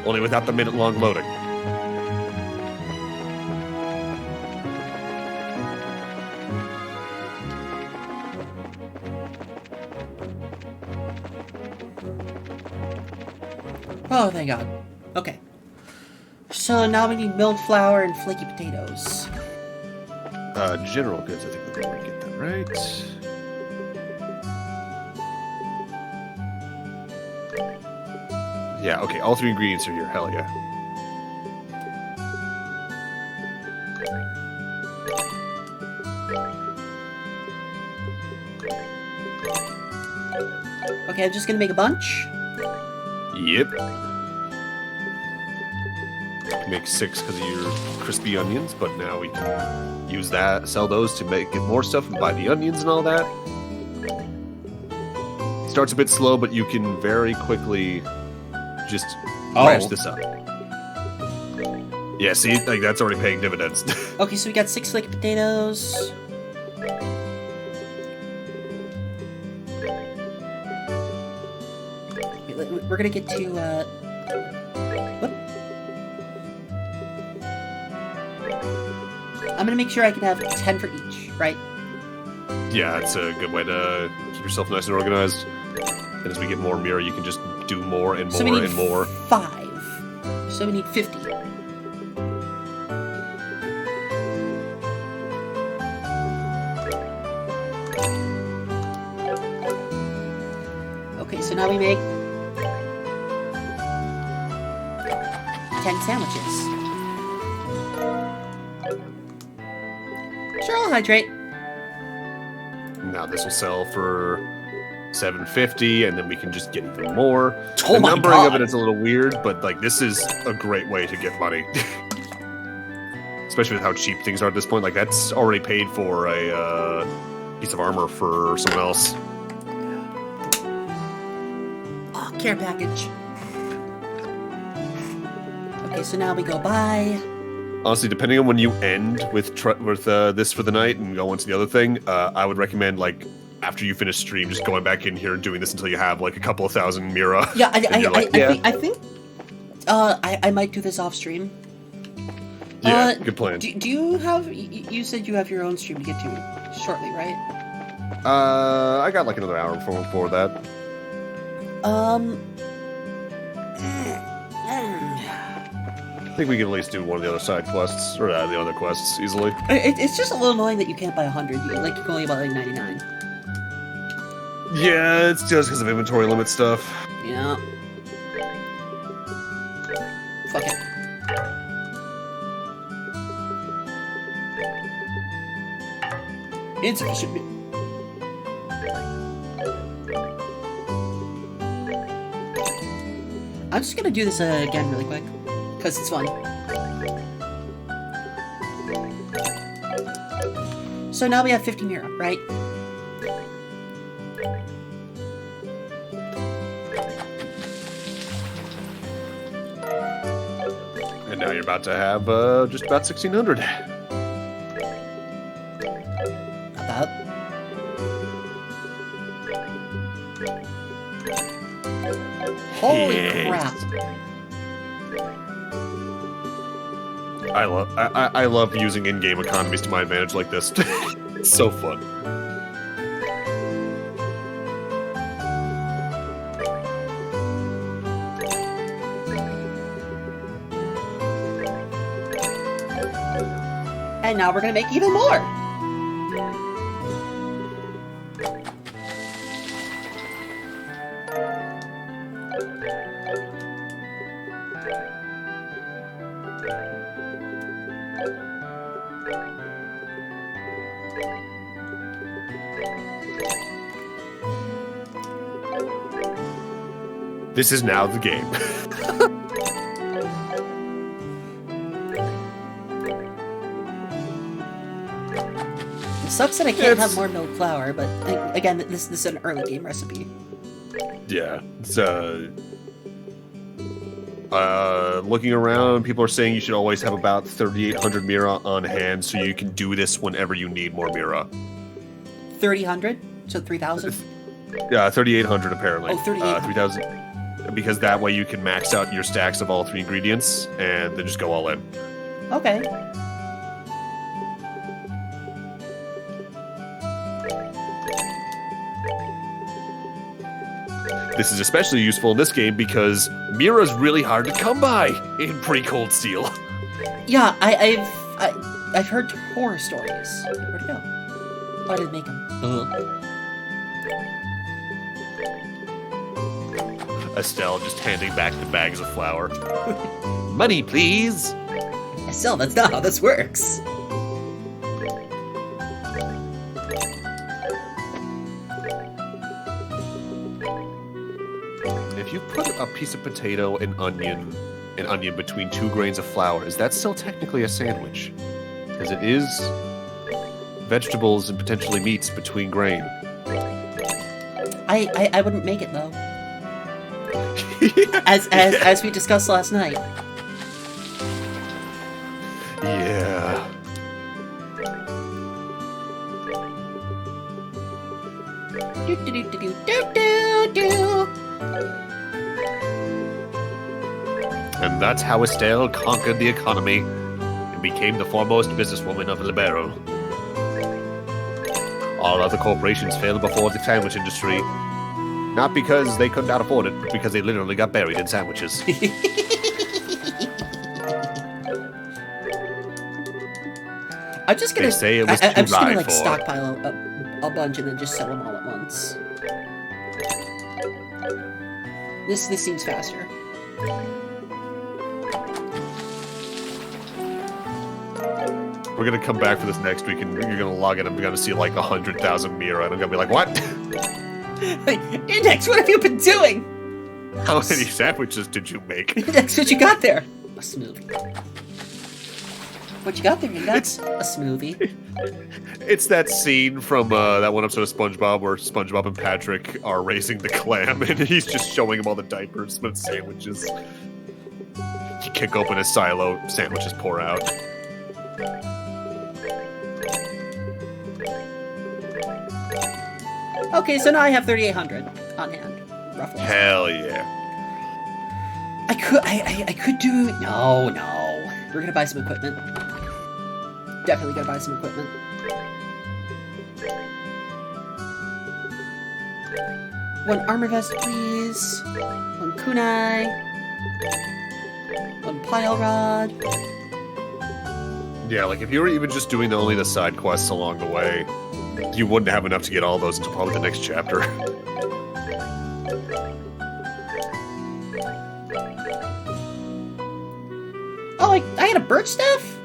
Only without the minute-long loading. Oh, thank God. Okay. So now we need milled flour and flaky potatoes. General goods, I think we're going to get that right. Yeah, okay, all 3 ingredients are here, hell yeah. Okay, I'm just gonna make a bunch. Yep. Make 6 because of your crispy onions, but now we can use that, sell those to get more stuff and buy the onions and all that. Starts a bit slow, but you can very quickly just crash this up. Yeah, see, like that's already paying dividends. Okay, so we got 6 flaky potatoes. We're gonna get to, whoop. I'm gonna make sure I can have 10 for each, right? Yeah, it's a good way to keep yourself nice and organized. And as we get more mirror, you can just do more and So we more need and more. 5. So we need 50. Okay, so now we make 10 sandwiches. Sure, I'll hydrate. this will sell for 750, and then we can just get even more. Oh The my numbering of God. it is a little weird, but like this is a great way to get money. Especially with how cheap things are at this point. Like that's already paid for a piece of armor for someone else. Oh, care package. Okay, so now we go by. Honestly, depending on when you end with this for the night and go on to the other thing, I would recommend like after you finish stream, just going back in here and doing this until you have like a couple of thousand Mira. Yeah, And you're like, I think I might do this off stream. Yeah, good plan. Do you have? You said you have your own stream to get to shortly, right? I got like another hour before that. I think we can at least do one of the other side quests, or the other quests, easily. It's just a little annoying that you can't buy 100. You can only buy like 99. Yeah, it's just because of inventory limit stuff. Yeah. Fuck it. Insufficient. I'm just gonna do this again really quick, because it's fun. So now we have 50 Mira, right? And now you're about to have just about 1,600. About. Holy Yes. crap. I love using in-game economies to my advantage like this. It's so fun. And now we're gonna make even more. This is now the game. It sucks that I can't It's- have more milk flour, but again, this is an early game recipe. Yeah, it's looking around, people are saying you should always have about 3,800 Mira on hand, so you can do this whenever you need more Mira. 3,000? So 3,000? Yeah, 3,800 apparently. Oh, 3,800. 3,000. Because that way you can max out your stacks of all 3 ingredients and then just go all in. Okay. This is especially useful in this game because Mira's really hard to come by in pretty cold steel. Yeah, I've heard horror stories. Where'd it go? Oh, I didn't make them. Estelle just handing back the bags of flour. Money, please. Still, that's not how this works. If you put a piece of potato and onion between 2 grains of flour, is that still technically a sandwich? Because it is vegetables and potentially meats between grain. I wouldn't make it though. As we discussed last night. Yeah. Do do do do do do do. And that's how Estelle conquered the economy and became the foremost businesswoman of Libero. All other corporations failed before the sandwich industry. Not because they could not afford it, but because they literally got buried in sandwiches. I'm just gonna. They say it was I'm too just gonna rye like for. stockpile a bunch and then just sell them all at once. This seems faster. We're gonna come back for this next week, and you're gonna log in, and we're gonna see like 100,000 Mira, and I'm gonna be like, what? Hey, Index, what have you been doing? How many sandwiches did you make? Index, what you got there? A smoothie. What you got there, Index? A smoothie. It's that scene from that one episode of SpongeBob where SpongeBob and Patrick are racing the clam, and he's just showing him all the diapers, but it's sandwiches. You kick open a silo, sandwiches pour out. Okay, so now I have 3,800 on hand, roughly. Hell yeah. I could do... No. We're gonna buy some equipment. Definitely gonna buy some equipment. One armor vest, please. One kunai. One pile rod. Yeah, like if you were even just doing only the side quests along the way, you wouldn't have enough to get all those until probably the next chapter. Oh, I had a birch staff?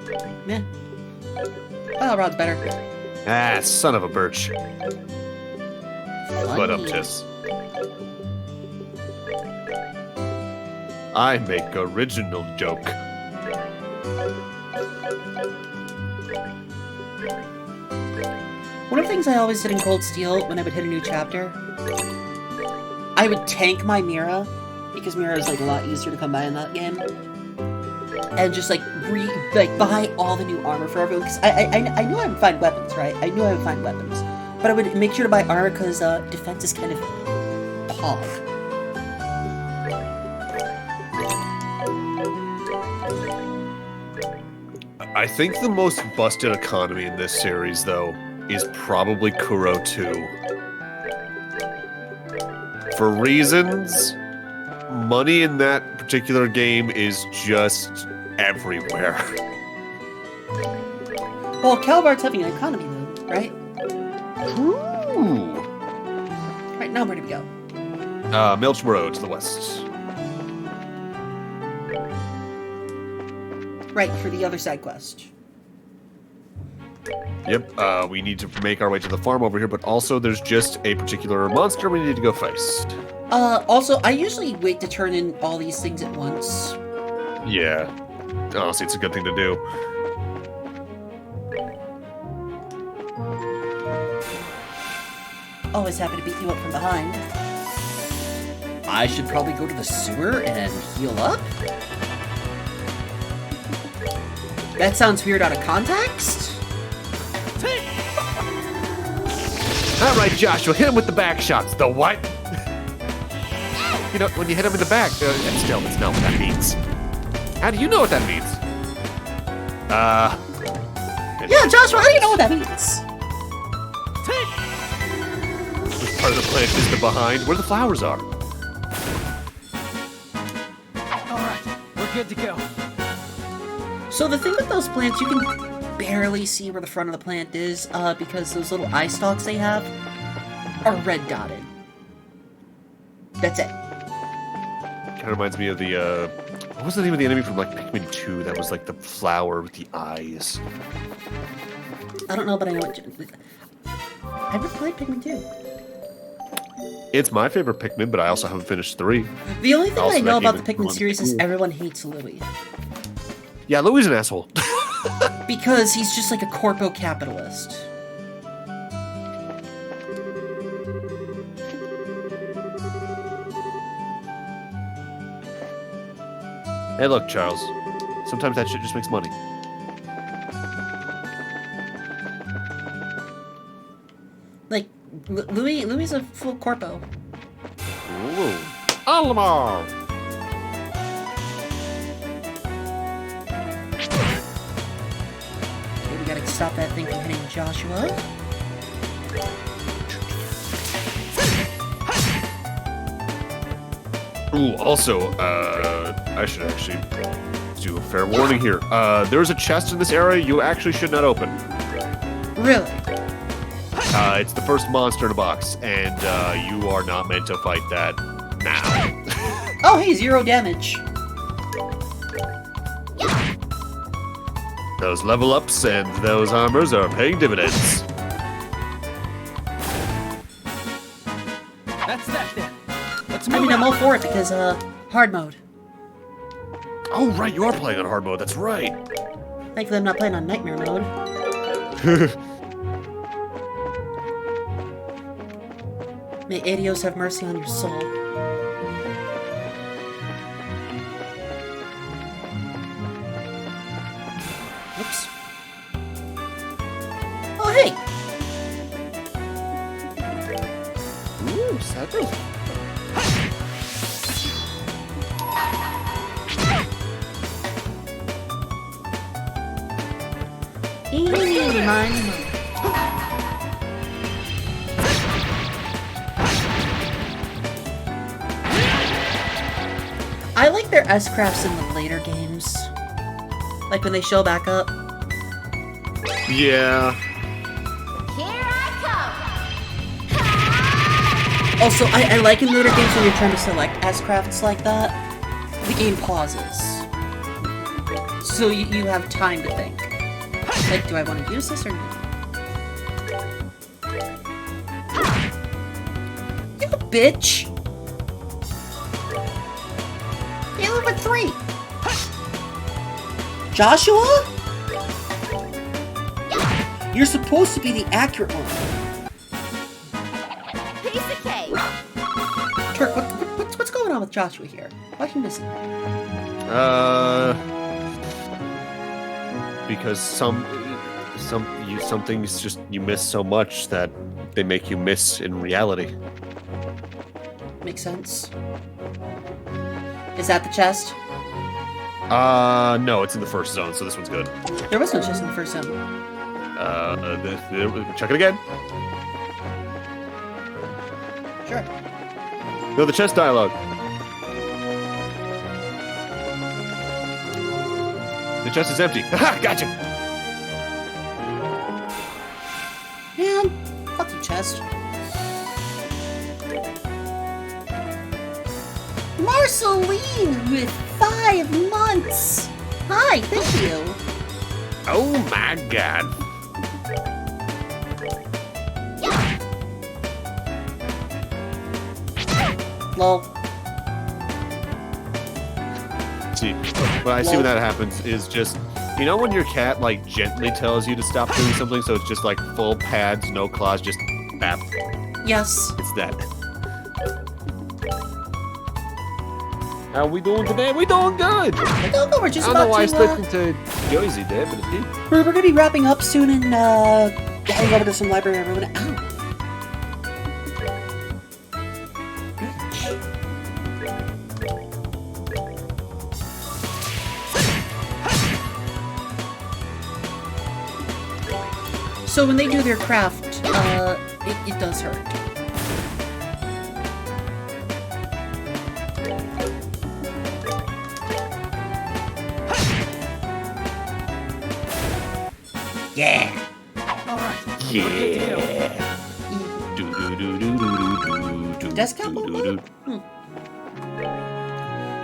Meh. Pile rod's better. Ah, son of a birch. But up Funny. tis. I make original joke. One of the things I always did in Cold Steel when I would hit a new chapter, I would tank my Mira, because Mira is like a lot easier to come by in that game, and just like buy all the new armor for everyone. Because I knew I would find weapons, right? I knew I would find weapons, but I would make sure to buy armor because defense is kind of pog. I think the most busted economy in this series, though, is probably Kuro 2. For reasons, money in that particular game is just everywhere. Well, Calvart's having an economy though, right? Ooh. Right, now where do we go? Milcham Road to the west. Right, for the other side quest. Yep, we need to make our way to the farm over here, but also there's just a particular monster we need to go face. Also, I usually wait to turn in all these things at once. Yeah. Honestly, it's a good thing to do. Always happy to beat you up from behind. I should probably go to the sewer and heal up? That sounds weird out of context. All right, Joshua, hit him with the back shots. The what? You know, when you hit him in the back, Estelle, that's not what that means. How do you know what that means? Yeah, Joshua, how do you know what that means? This part of the plant is the behind, where the flowers are. All right, we're good to go. So the thing with those plants, you can barely see where the front of the plant is, because those little eye stalks they have are red dotted. That's it. Kind of reminds me of the, what was the name of the enemy from, like, Pikmin 2 that was, like, the flower with the eyes? I don't know, but I know what... I never played Pikmin 2. It's my favorite Pikmin, but I also haven't finished 3. The only thing Also, I know that about the game is Pikmin series is everyone hates Louis. Yeah, Louis is an asshole. Because he's just like a corpo capitalist. Hey, look, Charles. Sometimes that shit just makes money. Like, Louis is a full corpo. Ooh. Almar! Okay, we gotta stop that thing from hitting Joshua. Ooh, also, I should actually do a fair warning here. There's a chest in this area you actually should not open. Really? It's the first monster in a box, and you are not meant to fight that now. Oh, hey, 0 damage. Those level ups and those armors are paying dividends. That's that then. Let's I move mean, I'm out. all for it because, hard mode. Oh, right, you are playing on hard mode. That's right. Thankfully, I'm not playing on nightmare mode. May Aidios have mercy on your soul. Oops. Oh, hey! Ooh, settle. Eeny, miny, moe. I like their S-crafts in the later games. Like when they show back up. Yeah. Here I Also, I like in later games when you're trying to select S-crafts like that, the game pauses. So you have time to think. Like, do I want to use this or not? You bitch! You live with 3! Joshua? You're supposed to be the accurate one. come! Piece of cake! Turk, what's going on with Joshua here? Why's he missing? Because some things just you miss so much that they make you miss in reality. Makes sense. Is that the chest? No, it's in the first zone, so this one's good. There was no chest in the first zone. Check it again. Sure. No, the chest dialogue. The chest is empty. Haha, gotcha. Man, fuck you, chest. Marceline with 5 months. Hi, thank you. Oh my god. Lol. See, what I see when that happens is just, you know when your cat like gently tells you to stop doing something, so it's just like full pads, no claws, just bap. Yes. It's that. How we doing today? We doing good. I don't know, we're just I don't know why I about slipped into Jersey there, but it did. we're gonna be wrapping up soon and heading over to some library room. Ow. So when they do their craft, it does hurt. Yeah. Yeah. Desktop mode?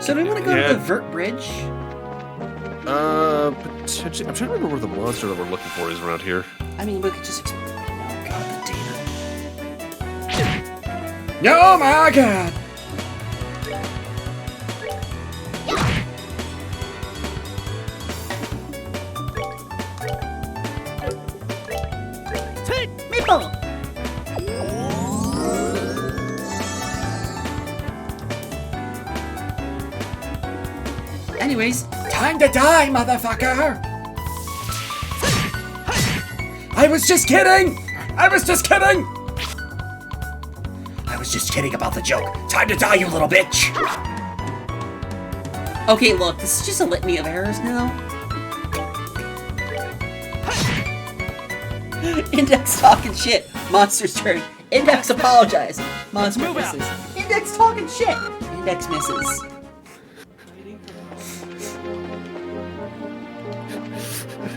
So do we want to go Yeah. to the Vert Bridge? Potentially. I'm trying to remember where the monster that we're looking for is around here. I mean, we could just... Oh god, the data. Oh my god! Maple! Anyways, Time to die, motherfucker! I was just kidding! I was just kidding! I was just kidding about the joke. Time to die, you little bitch! okay, look, this is just a litany of errors now. Index talking shit. Monster's turn. Index apologizing. Monster Move out. misses. Index talking shit. Index misses.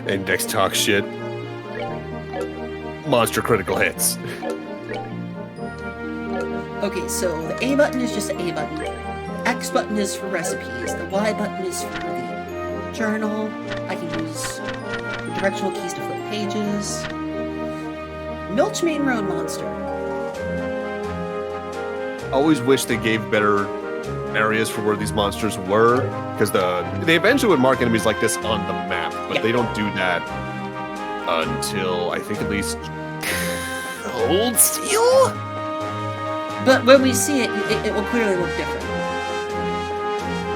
Index talk shit. Monster critical hits. Okay, so the A button is just the A button. X button is for recipes. The Y button is for the journal. I can use directional keys to flip pages. Milch Main Road Monster. Always wish they gave better areas for where these monsters were, because they eventually would mark enemies like this on the map, but they don't do that until I think at least Cold Steel. But when we see it, it will clearly look different.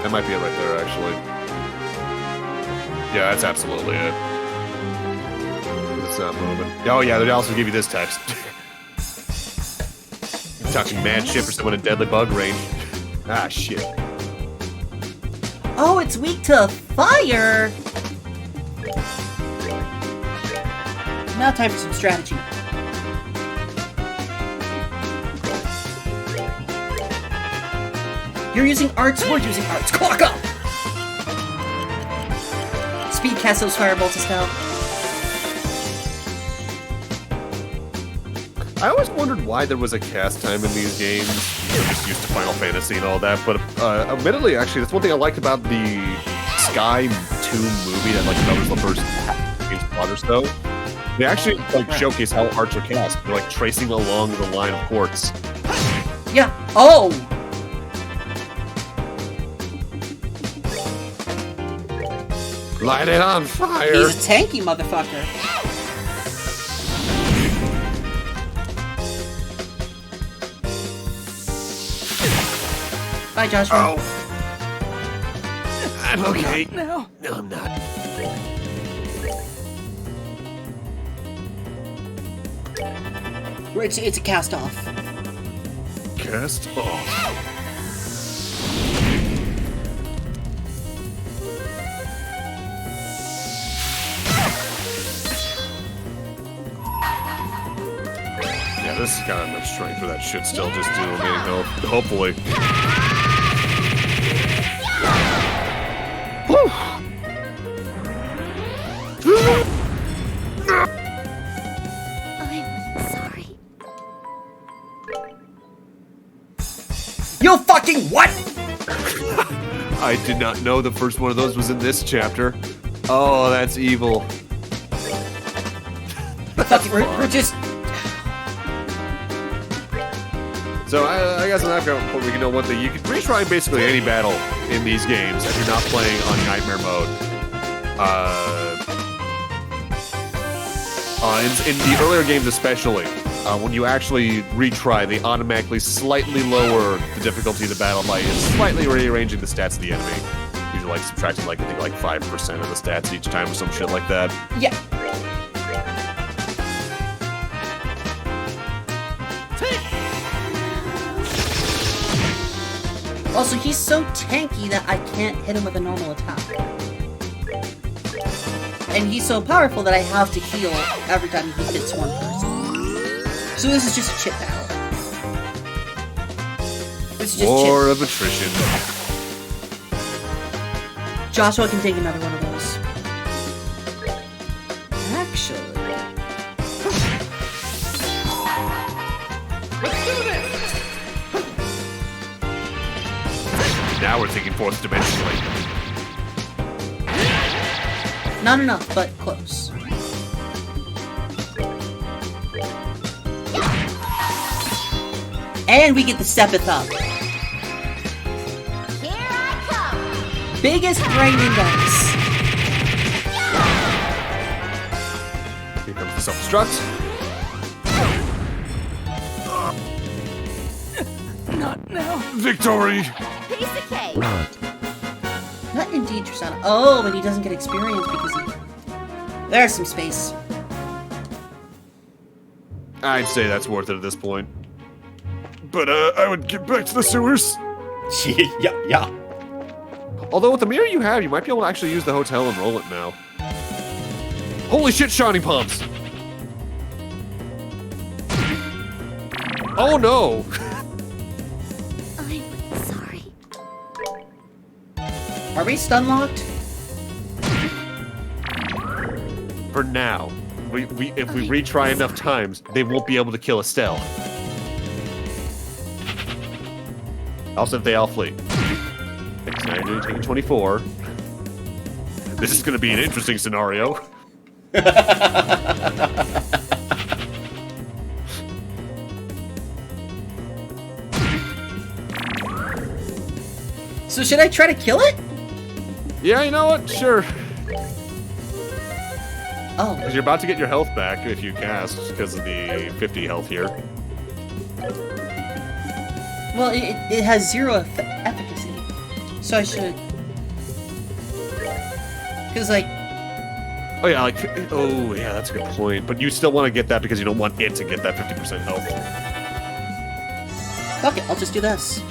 That might be it right there, actually. Yeah, that's absolutely it. It's not moving. Oh yeah, they also give you this text. You're talking mad shit for someone in deadly bug range. Ah, shit. Oh, it's weak to fire! Now time for some strategy. You're using arts, we're using arts. Clock up! Speed cast those firebolts, Estelle. I always wondered why there was a cast time in these games. I'm just used to Final Fantasy and all that, but admittedly, actually, that's one thing I liked about the Sky 2 movie that covers the first game's plot or so. They actually showcase how arts are cast. They're tracing along the line of ports. Yeah. Oh! Light it on fire! He's a tanky motherfucker. Bye, Joshua. Oh. I'm okay. No. No, I'm not. It's a cast off. Cast off. Yeah, this has got enough strength for that shit still just do remaining health. Hopefully. I'm sorry. You fucking what? I did not know the first one of those was in this chapter. Oh, that's evil. Fuck it, we're just... So I guess on that point we can know one thing. You can retry basically any battle in these games if you're not playing on Nightmare mode. In the earlier games especially, when you actually retry, they automatically slightly lower the difficulty of the battle by slightly rearranging the stats of the enemy. Usually subtracting I think 5% of the stats each time or some shit like that. Yeah. Also, he's so tanky that I can't hit him with a normal attack. And he's so powerful that I have to heal every time he hits one person. So this is just a chip battle. This is just War chip. of attrition. Joshua can take another one of those. Actually... Now we're thinking fourth dimensionally. Not enough, but close. And we get the Sepith up. Here I come. Biggest brain index. Here comes the self-destruct. Not now. Victory! Piece of cake. Not indeed, Tristana. Oh, but he doesn't get experience because he... There's some space. I'd say that's worth it at this point. But I would get back to the sewers. yeah. Although with the mirror you have, you might be able to actually use the hotel and roll it now. Holy shit, Shiny Pumps! Oh no! I'm sorry. Are we stun locked? For now. If we retry enough times, they won't be able to kill Estelle. Also, if they all flee. Taking 24. This is going to be an interesting scenario. So should I try to kill it? Yeah, you know what? Sure. Oh, Because you're about to get your health back if you cast because of the 50 health here. well, it has 0 efficacy. So I should... Because, like... Oh yeah, oh yeah, that's a good point. But you still want to get that because you don't want it to get that 50% health. Fuck it, I'll just do this.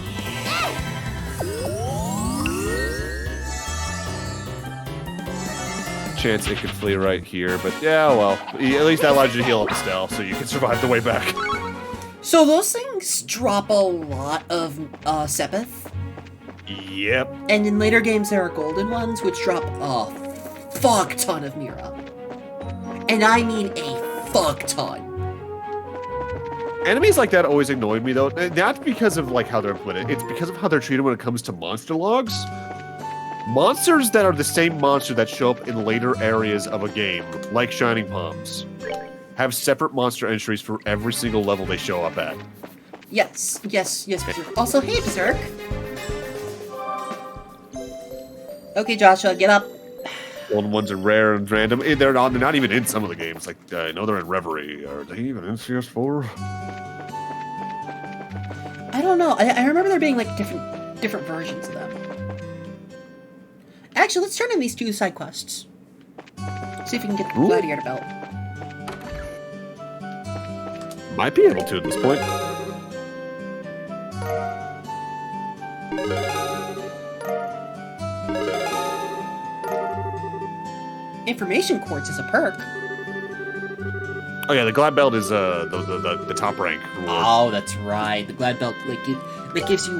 Chance it could flee right here, but yeah, well, at least that allows you to heal up Estelle, so you can survive the way back. So those things drop a lot of Sepith. Yep. And in later games there are golden ones, which drop a fuck ton of Mira. And I mean a fuck ton. Enemies like that always annoyed me though. Not because of like how they're implemented, it's because of how they're treated when it comes to monster logs. Monsters that are the same monster that show up in later areas of a game, like Shining Palms, have separate monster entries for every single level they show up at. Yes, Berserk. Also, hey, Berserk. Okay, Joshua, get up. Golden ones are rare and random. They're not even in some of the games. Like I know they're in Reverie. Are they even in CS4? I don't know. I remember there being like different versions of them. Actually, let's turn in these 2 side quests. See if we can get the Ooh. gladiator belt. Might be able to at this point. Information quartz is a perk. Oh yeah, the Glad Belt is the top rank reward. Oh, that's right. The glad belt that gives you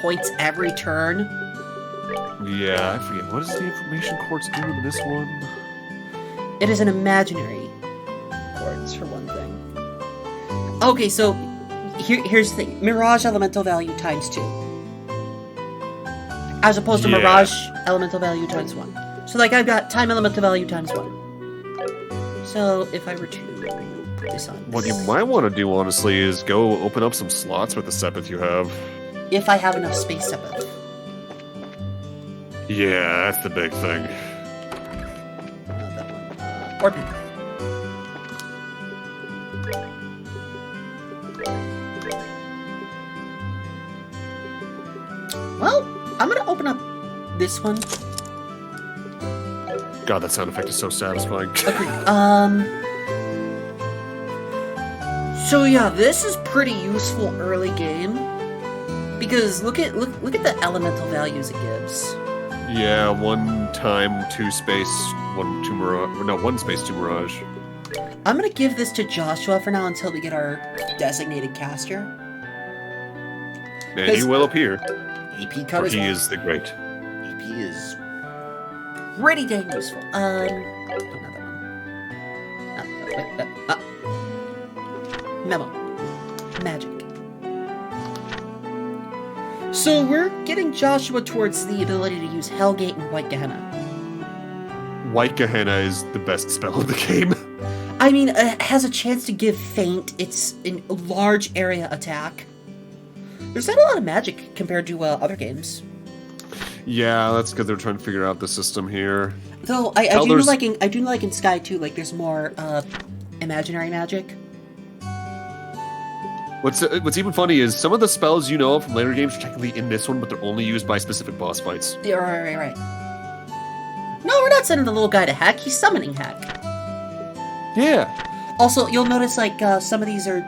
points every turn. Yeah, I forget. What does the information quartz do in this one? It is an imaginary quartz for one thing. Okay, so here's the thing: Mirage elemental value times 2, as opposed to Yeah. Mirage elemental value times 1. So like I've got time elemental value times 1. So if I were to put this on, What you might want to do, honestly, is go open up some slots with the Sepith you have. if I have enough space Sepith. Yeah, that's the big thing. Not that one. Orphan. Well, I'm gonna open up this one. God, that sound effect is so satisfying. So yeah, this is pretty useful early game because look at the elemental values it gives. Yeah, 1 time, 2 space, 1 2 mirage. No, 1 space, 2 mirage. I'm gonna give this to Joshua for now until we get our designated caster. And he will appear, AP for card he is the great. AP is pretty dang useful. Another one. Memo. Magic. So we're getting Joshua towards the ability to use Hellgate and White Gehenna. White Gehenna is the best spell in the game. I mean, it has a chance to give Feint. It's a large area attack. There's not a lot of magic compared to other games. Yeah, that's because they're trying to figure out the system here. Though I do Elders- like in Sky too. Like there's more imaginary magic. What's even funny is some of the spells you know from later games are technically in this one, but they're only used by specific boss fights. Yeah, right. No, we're not sending the little guy to heck. He's summoning heck. Yeah. Also, you'll notice like some of these are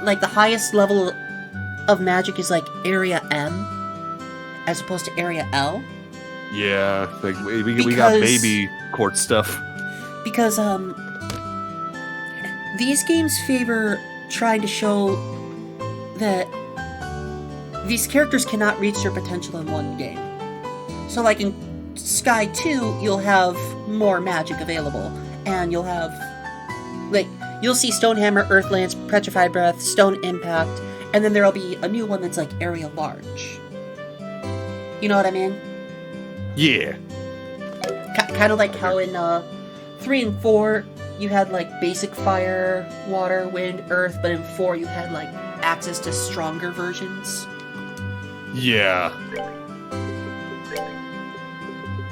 like the highest level of magic is like area M, as opposed to area L. Yeah, like we got Because- baby court stuff. Because these games favor trying to show that these characters cannot reach their potential in one game. So like in Sky 2, you'll have more magic available, and you'll have like you'll see Stonehammer, Earth Lance, Petrified Breath, Stone Impact, and then there'll be a new one that's like area large. You know what I mean? Yeah. Kind of like how in 3 and 4, you had like basic fire, water, wind, earth, but in 4 you had like access to stronger versions. Yeah.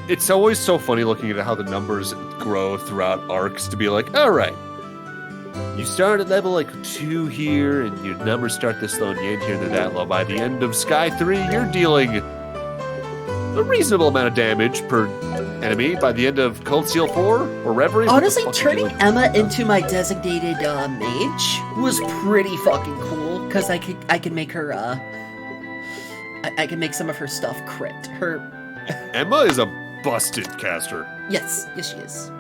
It's always so funny looking at how the numbers grow throughout arcs to be like, all right, you start at level like 2 here, and your numbers start this low, and you end here, they're that low. By the end of Sky 3, you're dealing a reasonable amount of damage per enemy. By the end of Cold Steel 4 or Reverie, Honestly, turning Emma into my designated mage was pretty fucking cool, because I could make her, I can make some of her stuff crit. Emma is a busted caster. Yes, she is.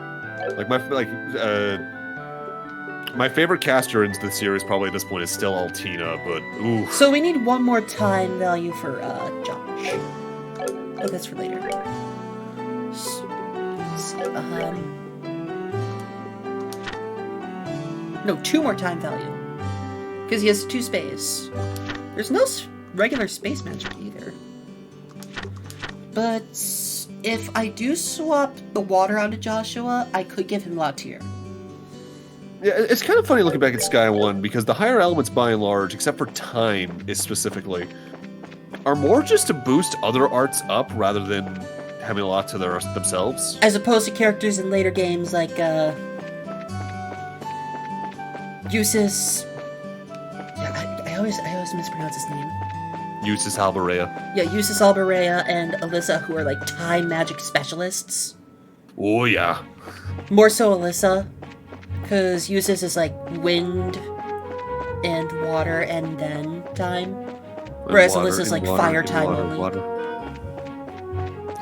My favorite caster in the series probably at this point is still Altina, but ooh. So we need one more time value for Josh. Oh, that's for later. Let's see. No, 2 more time value. Because he has 2 space. There's no regular space magic either. But if I do swap the water onto Joshua, I could give him La Tier. Yeah, it's kind of funny looking back at Sky 1, because the higher elements by and large, except for time is specifically, are more just to boost other arts up rather than having a lot to themselves. As opposed to characters in later games like, Eustace... Yeah, I always mispronounce his name. Eustace Alberea. Yeah, Eustace Alberea and Alyssa, who are like time magic specialists. Oh, yeah. More so Alyssa, because Eustace is like wind and water and then time. Whereas Alyssa's like fire time only.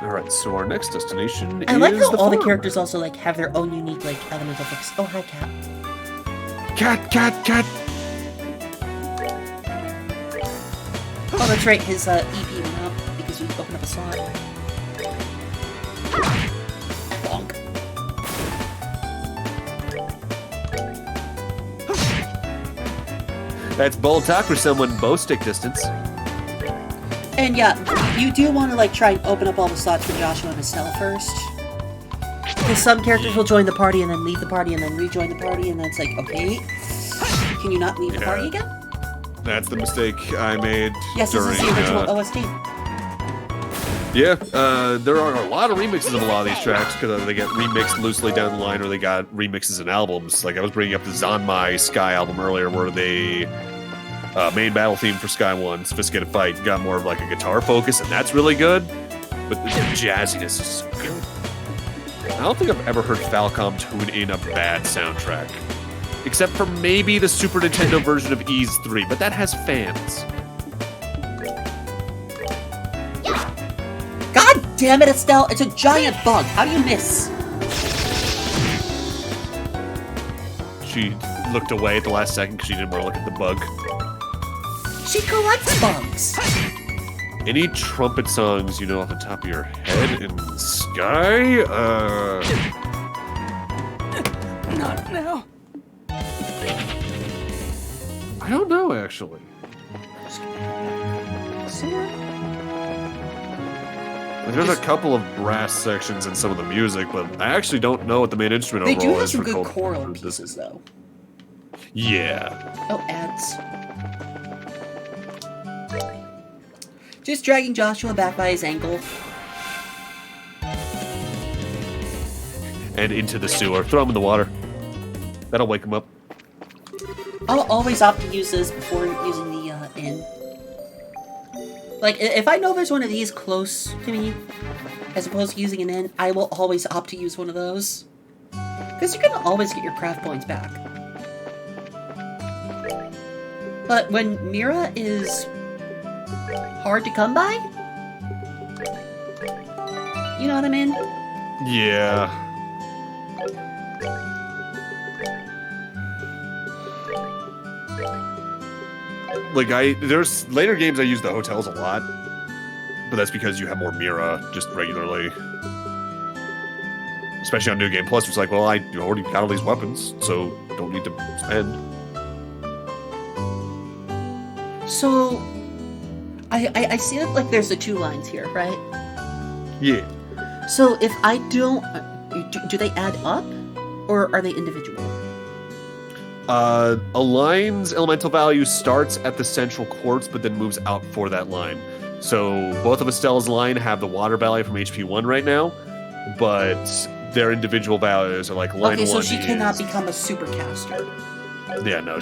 Alright, so our next destination I is like how the all the farm. characters also like have their own unique like elemental fix. Oh, hi, Cat. Cat! Oh, that's right, his EP went up because we opened up a slot. Bonk. That's bold talk for someone bow stick distance. And yeah, you do want to like try and open up all the slots for Joshua and Estelle first. Because some characters will join the party and then leave the party and then rejoin the party, and that's like, okay, can you not leave the party again? That's the mistake I made Yes, this during... is the original OST. Yeah, there are a lot of remixes of a lot of these tracks, because they get remixed loosely down the line, or they got remixes in albums. Like, I was bringing up the Zanmai Sky album earlier, where they... main battle theme for Sky 1, Sophisticated Fight, got more of like a guitar focus, and that's really good. But the jazziness is so good. I don't think I've ever heard Falcom tune in a bad soundtrack. Except for maybe the Super Nintendo version of Ys 3, but that has fans. God damn it, Estelle! It's a giant bug! How do you miss? She looked away at the last second because she didn't want to look at the bug. She collects bugs! Any trumpet songs you know off the top of your head in Sky? Not now. I don't know, actually. Like, there's a couple of brass sections in some of the music, but I actually don't know what the main instrument They do overall have is some for good Cold choral for this. pieces, though. Yeah. Oh, ads. Just dragging Joshua back by his ankle. And into the sewer. Throw him in the water. That'll wake him up. I'll always opt to use this before using the inn. Like, if I know there's one of these close to me, as opposed to using an inn, I will always opt to use one of those. Because you're gonna always get your craft points back. But when Mira is hard to come by, you know what I mean? Yeah. Like, there's later games I use the hotels a lot, but that's because you have more Mira just regularly. Especially on New Game Plus, it's like, well, I already got all these weapons, so don't need to spend. So, I see that, like, there's the 2 lines here, right? Yeah. So, if I don't... do they add up? or are they individual? A line's elemental value starts at the central quartz, but then moves out for that line. So both of Estelle's line have the water value from HP1 right now, but their individual values are like line Okay, so 1 she is- cannot become a supercaster. Yeah, no,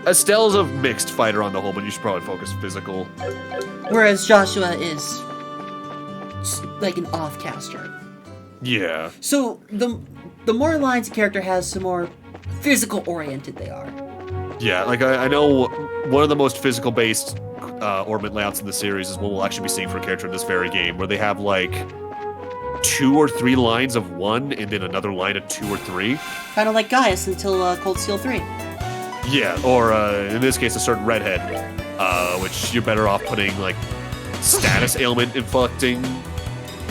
Estelle's a mixed fighter on the whole, but you should probably focus physical. Whereas Joshua is like an off-caster. Yeah. So the more lines a character has, the more physical-oriented they are. Yeah, like I know one of the most physical-based orbit layouts in the series is what we'll actually be seeing for a character in this very game, where they have like 2 or 3 lines of 1 and then another line of 2 or 3. Kind of like Gaius until Cold Steel 3. Yeah, or in this case, a certain redhead, which you're better off putting like status ailment inflicting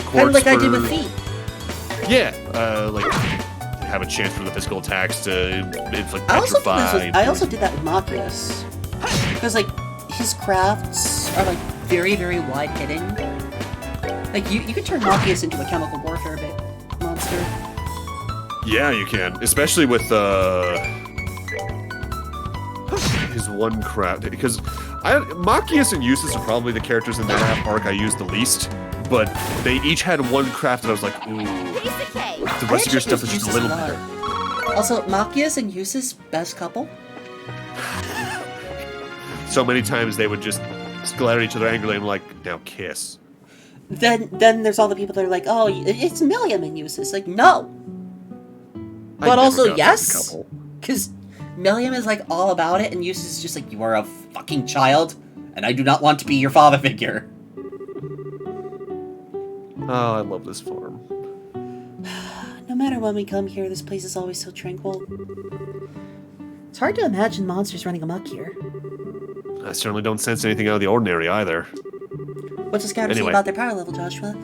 quartz. Kind of like I did for- with Feet. Yeah, like have a chance for the physical attacks to inflict I also, petrify. I also did that with Machias. Because, like, his crafts are, like, very, very wide-hitting. Like, you could turn Machias into a chemical warfare monster. Yeah, you can, especially with his one craft. Because Machias and Eustace are probably the characters in that arc I used the least. But they each had one craft that I was like, ooh. Piece of cake. The rest of your stuff is just a little better. Also, Machias and Eustace, best couple. So many times they would just glare at each other angrily and like, now kiss. Then there's all the people that are like, oh, it's Milliam and Eustace. Like, no. I But never also, got that yes. couple. Because Milliam is, like, all about it, and Eustace is just like, you are a fucking child, and I do not want to be your father figure. Oh, I love this farm. No matter when we come here, this place is always so tranquil. It's hard to imagine monsters running amok here. I certainly don't sense anything out of the ordinary either. What's a scatter say Anyway. about their power level, Joshua?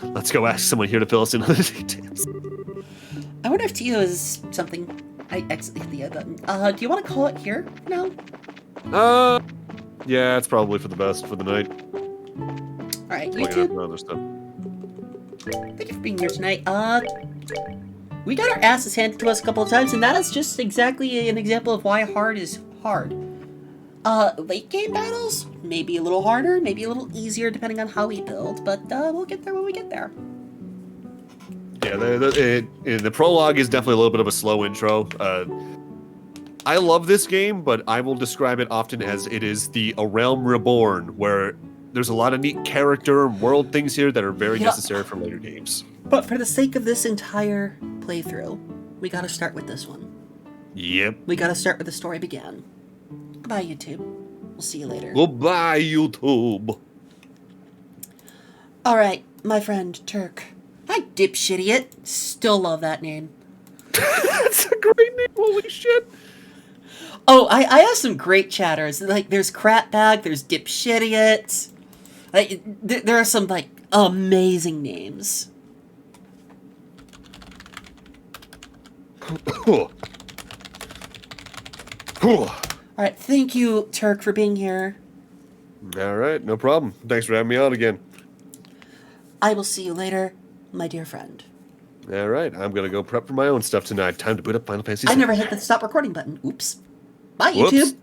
Let's go ask someone here to fill us in on the details. I wonder if Tio is something. I exited the button. Do you want to call it here? No? Yeah, it's probably for the best for the night. Alright, Looking at YouTube. other stuff. Thank you for being here tonight. We got our asses handed to us a couple of times, and that is just exactly an example of why hard is hard. Late game battles, maybe a little harder, maybe a little easier depending on how we build, but we'll get there when we get there. Yeah, the prologue is definitely a little bit of a slow intro. I love this game, but I will describe it often as it is A Realm Reborn, where there's a lot of neat character and world things here that are very Yeah. necessary for later games. But for the sake of this entire playthrough, we gotta start with this one. Yep. We gotta start where the story began. Goodbye, YouTube. We'll see you later. Goodbye, YouTube. Alright, my friend, Turk. Hi, dipshit idiot. Still love that name. That's a great name. Holy shit. Oh, I have some great chatters. Like, there's Crapbag, there's Dipshit Idiot. Like, there are some, like, amazing names. Alright, thank you, Turk, for being here. All right, no problem. Thanks for having me on again. I will see you later, my dear friend. All right, I'm gonna go prep for my own stuff tonight. Time to boot up Final Fantasy I VII. never hit the stop recording button. Oops. Bye, Whoops. YouTube.